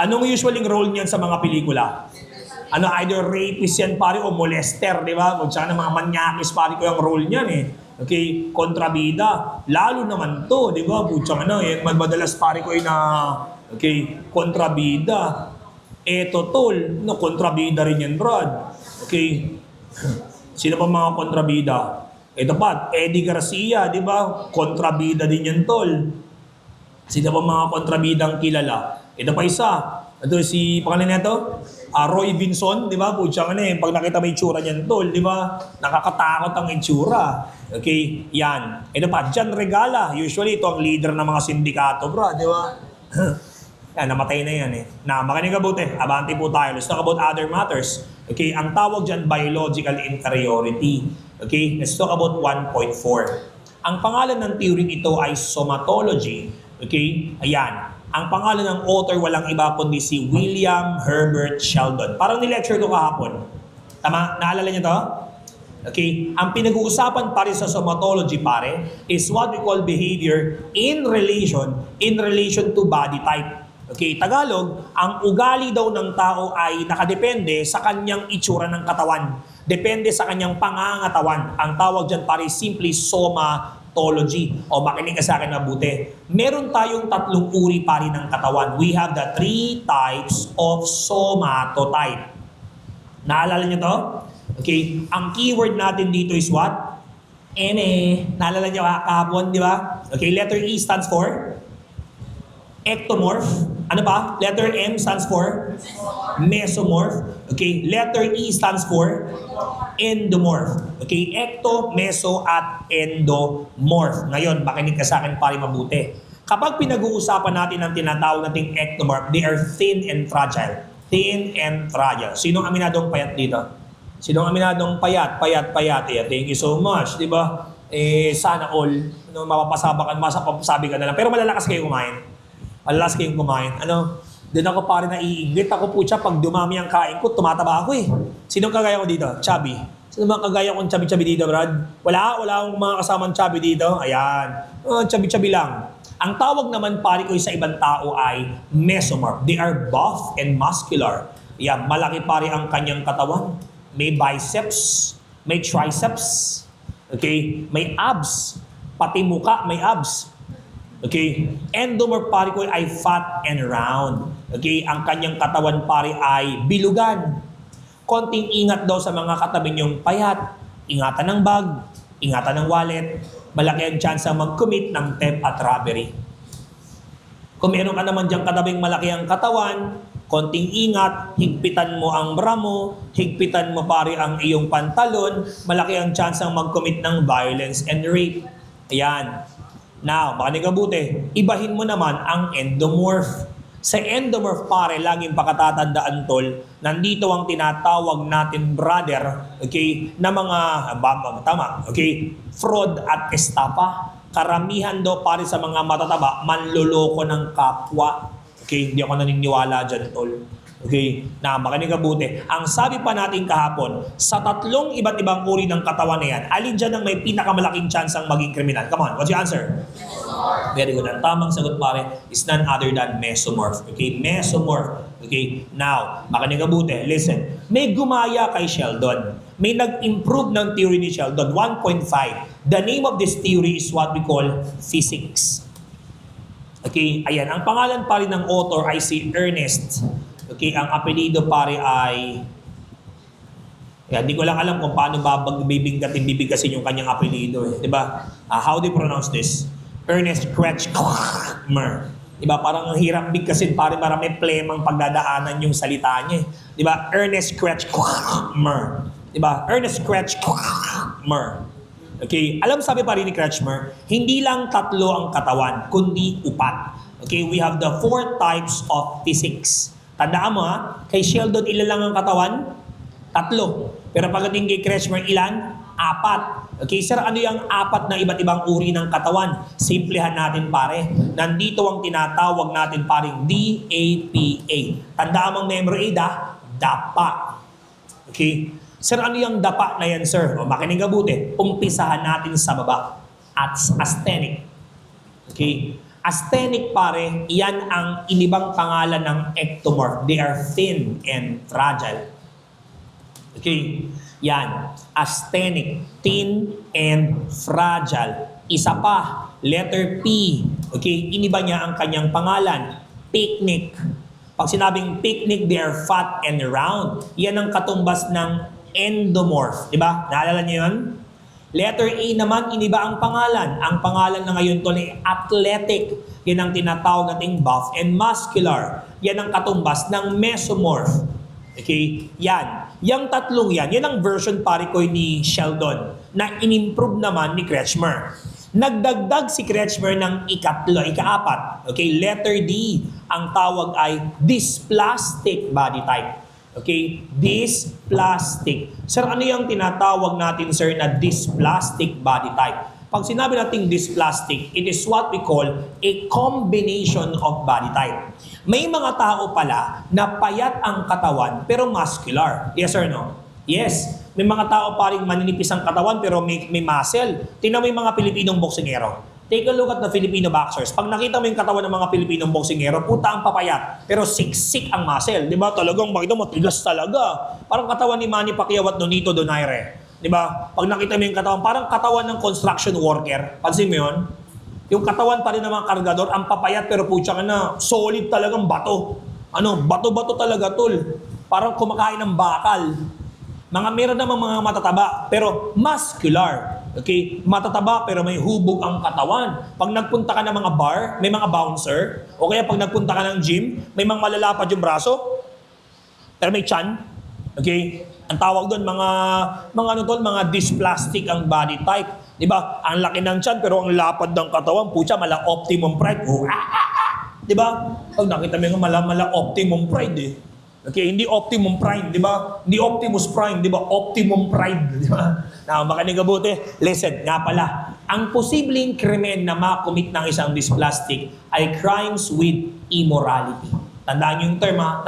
Anong usually role niyan sa mga pelikula? Ano, either rapist yan pare o molester, di ba? Kung saan mga manyakis pare ko yung role niyan Okay, kontrabida. Lalo naman to, di ba? Putsang madalas pare ko okay, kontrabida. Eto tol, no, kontrabida rin yan, Brad. Okay, Sino pa mga kontrabida? Ito pa, Eddie Garcia, di ba? Kontrabida din yan, tol. Sino pa mga kontrabidang kilala? Ito pa isa. Ito si, pangalan nito? Roy Vinson, di ba? Pucha ka na eh. Pag nakita mo yung itsura niyan, tol, di ba? Nakakatakot ang itsura. Okay, yan. Ito pa, John Regala. Usually, ito ang leader ng mga sindikato, bro, di ba? Yan, namatay na yan eh. Na, makinig kabuti. Abante po tayo. Let's talk about other matters. Okay, ang tawag dyan, biological inferiority. Okay, let's talk about 1.4. Ang pangalan ng theory ito ay somatology. Okay, ayan. Ang pangalan ng author walang iba kundi si William Herbert Sheldon. Parang nilecture ko kahapon. Tama? Naalala niyo to? Okay, ang pinag-uusapan pare sa somatology pare is what we call behavior in relation to body type. Okay, Tagalog, ang ugali daw ng tao ay nakadepende sa kanyang itsura ng katawan. Depende sa kanyang pangangatawan. Ang tawag dyan pare simply somatology. O makinig ka sa akin mabuti. Meron tayong tatlong uri pare ng katawan. We have the 3 types of somatotype. Naalala niyo to? Okay, ang keyword natin dito is what? Naalala niyo kahapon, di ba? Okay, letter E stands for ectomorph. Ano pa? Letter M stands for mesomorph. Okay, letter E stands for endomorph. Okay, ecto, meso, at endomorph. Ngayon, makinig ka sa akin pare mabuti. Kapag pinag-uusapan natin ang tinatawag nating ectomorph, they are thin and fragile. Thin and fragile. Sinong aminadong payat dito? Sinong aminadong payat? Thank you so much. Di ba? Sana all, mapapasabakan, masapasabi ka na lang. Pero malalakas kayo kumain. Malalakas kayong kumain. Doon ako pare naiingit. Ako po siya, pag dumami ang kain ko, tumataba ako eh. Sinong kagaya ko dito? Chubby. Sino mga kagaya kong chubby-chubby dito, Brad? Wala akong mga kasamang chubby dito. Ayan. Chubby-chubby lang. Ang tawag naman pare ko sa ibang tao ay mesomorph. They are buff and muscular. Ayan, malaki pare ang kanyang katawan. May biceps, may triceps, okay? May abs, pati muka may abs. Okay? Endomorph pare ko ay fat and round. Okay? Ang kanyang katawan pare ay bilugan. Konting ingat daw sa mga katabi niyong payat. Ingatan ng bag, ingatan ng wallet. Malaki ang chance mag-commit ng theft at robbery. Kung meron ka naman diyang katabing malaki ang katawan, konting ingat, higpitan mo ang bra mo, higpitan mo pare ang iyong pantalon, malaki ang chance mag-commit ng violence and rape. Ayan. Now, makinig kabuti, ibahin mo naman ang endomorph. Sa endomorph pare, laging pakatatandaan tol, nandito ang tinatawag natin brother, okay, na mga, okay, fraud at estafa. Karamihan daw pare sa mga matataba, manloloko ng kapwa. Okay, hindi ako naniniwala dyan tol. Okay, na makinig kabuti. Ang sabi pa natin kahapon, sa tatlong iba't ibang uri ng katawan na yan, alin dyan ang may pinakamalaking chance ang maging kriminal? Come on, what's your answer? Very good. Ang tamang sagot pare is none other than mesomorph. Okay, mesomorph. Okay, now, makinig kabuti. Listen, may gumaya kay Sheldon. May nag-improve ng theory ni Sheldon, 1.5. The name of this theory is what we call physics. Okay, ayan. Ang pangalan pare ng author ay si Ernest. Okay, ang apelido pare ay... Hindi ko lang alam kung paano bibigkasin yung kanyang apelido. Eh. Diba? How do you pronounce this? Ernest Kretschmer. Diba? Parang ang hirap bigkasin pare marami plemang pagdadaanan yung salita niya. Diba? Ernest Kretschmer. Diba? Ernest Kretschmer. Okay, alam sabi pa rin ni Kretschmer, hindi lang tatlo ang katawan, kundi upat. Okay, we have the 4 types of physics. Tandaan mo ha, kay Sheldon ilan lang ang katawan? 3. Pero pagdating kay Kretschmer ilan? 4. Okay, sir, ano yung 4 na iba't ibang uri ng katawan? Simplihan natin pare. Nandito ang tinatawag natin paring DAPA. Tandaan mong memory aid ha? DAPA. Okay? Sir, ano yung dapa na yan, sir? O, makinig kabuti. Umpisahan natin sa baba. At asthenic. Okay? Asthenic, pare, yan ang inibang pangalan ng ectomorph. They are thin and fragile. Okay? Yan. Asthenic. Thin and fragile. Isa pa. Letter P. Okay? Iniba niya ang kanyang pangalan. Picnic. Pag sinabing picnic, they are fat and round. Yan ang katumbas ng endomorph. Diba? Naalala niyo yun? Letter A naman, iniba ang pangalan. Ang pangalan na ngayon to ay athletic. Yan ang tinatawag nating buff and muscular. Yan ang katumbas ng mesomorph. Okay? Yan. Yang tatlong yan ang version pare ko ni Sheldon na in-improve naman ni Kretschmer. Nagdagdag si Kretschmer ng ikaapat. Okay? Letter D. Ang tawag ay dysplastic body type. Okay? Dysplastic. Sir, ano yung tinatawag natin, sir, na dysplastic body type? Pag sinabi natin dysplastic, it is what we call a combination of body type. May mga tao pala na payat ang katawan pero muscular. Yes or no? Yes. May mga tao paring maninipis ang katawan pero may muscle. Tingnan mo yung mga Pilipinong boksingero. Take a look at the Filipino boxers. Pag nakita mo yung katawan ng mga Pilipinong boksingero, puta ang papayat, pero siksik ang muscle. Di ba? Talagang makita mo, tigas talaga. Parang katawan ni Manny Pacquiao at Nonito Donaire. Di ba? Pag nakita mo yung katawan, parang katawan ng construction worker. Pansin mo yun? Yung katawan pa rin ng mga kargador, ang papayat, pero putya ka na, solid talagang bato. Bato-bato talaga, tol. Parang kumakain ng bakal. Meron namang mga matataba, pero muscular. Okay? Matataba, pero may hubog ang katawan. Pag nagpunta ka ng mga bar, may mga bouncer. O kaya pag nagpunta ka ng gym, may mga malalapad yung braso, pero may chan. Okay? Ang tawag doon, mga dysplastic ang body type. Di ba? Ang laki ng chan, pero ang lapad ng katawan, putya, mala optimum pride. Di ba? Pag nakita mo yung mala optimum pride eh. Okay, hindi Optimum Prime, di ba? Hindi Optimus Prime, di ba? Optimum Pride, di ba? Makinig kabuti. Listen, nga pala, ang posibleng krimen na makomit ng isang dysplastic ay crimes with immorality. Tandaan niyo yung term, ha?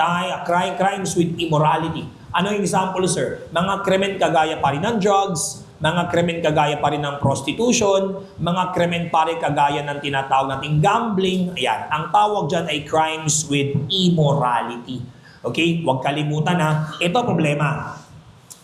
Crimes with immorality. Ano yung example, sir? Mga krimen kagaya pa rin ng drugs, mga krimen kagaya pa rin ng prostitution, mga krimen pa rin kagaya ng tinatawag nating gambling. Ayan, ang tawag dyan ay crimes with immorality. Okay? Huwag kalimutan ha. Ito problema.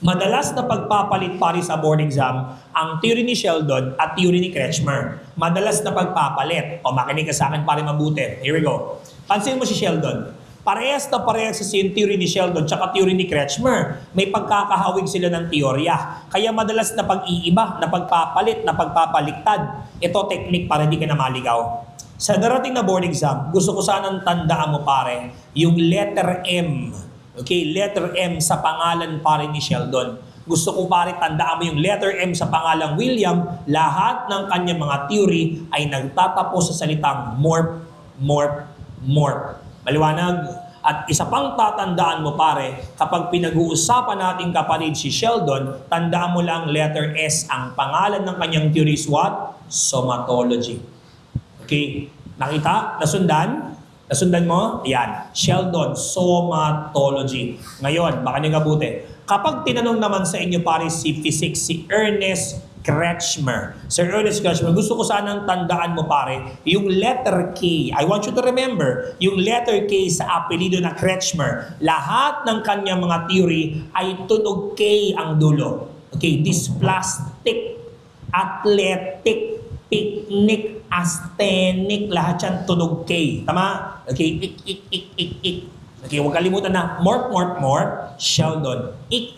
Madalas na pagpapalit pare sa board exam ang theory ni Sheldon at theory ni Kretschmer. Madalas na pagpapalit. O makinig ka sa akin pare mabuti. Here we go. Pansin mo si Sheldon. Parehas sa theory ni Sheldon tsaka theory ni Kretschmer. May pagkakahawig sila ng teorya. Kaya madalas na pag-iiba, na pagpapalit, na pagpapaliktad. Ito technique para hindi ka na maligaw. Sa darating na board exam, gusto ko sanang tandaan mo pare, yung letter M. Okay, letter M sa pangalan pare ni Sheldon. Gusto ko pare tandaan mo yung letter M sa pangalang William, lahat ng kanyang mga theory ay nagtatapos sa salitang morph, morph, morph. Maliwanag? At isa pang tatandaan mo pare, kapag pinag-uusapan natin kapatid si Sheldon, tandaan mo lang letter S, ang pangalan ng kanyang theory is what? Somatology. Okay, nakita? Nasundan? Nasundan mo? Yan. Sheldon, somatology. Ngayon, baka niyo kabuti. Kapag tinanong naman sa inyo pare si physics, si Ernest Kretschmer. Sir Ernest Kretschmer, gusto ko sanang tandaan mo pare, yung letter K. I want you to remember, yung letter K sa apelido na Kretschmer, lahat ng kanyang mga theory ay tunog K ang dulo. Okay, dysplastic, athletic, picnic, asthenic, lahat yan tunog K. Tama? Okay, ik. Okay, huwag kalimutan na morph, Sheldon, ik,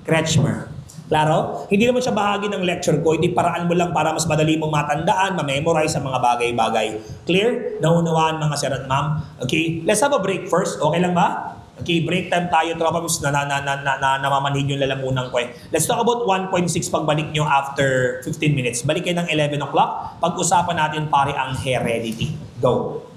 Kretschmer. Klaro? Hindi naman siya bahagi ng lecture ko, hindi paraan mo lang para mas madali mong matandaan, ma-memorize ang mga bagay-bagay. Clear? Naunawaan mga sir at ma'am? Okay, let's have a break first. Okay lang ba? Okay, break time tayo, tropa miss na namamanhid yung lalamunan ko eh. Let's talk about 1.6 pagbalik nyo after 15 minutes. Balik kayo ng 11 o'clock. Pag-usapan natin pare ang heredity. Go!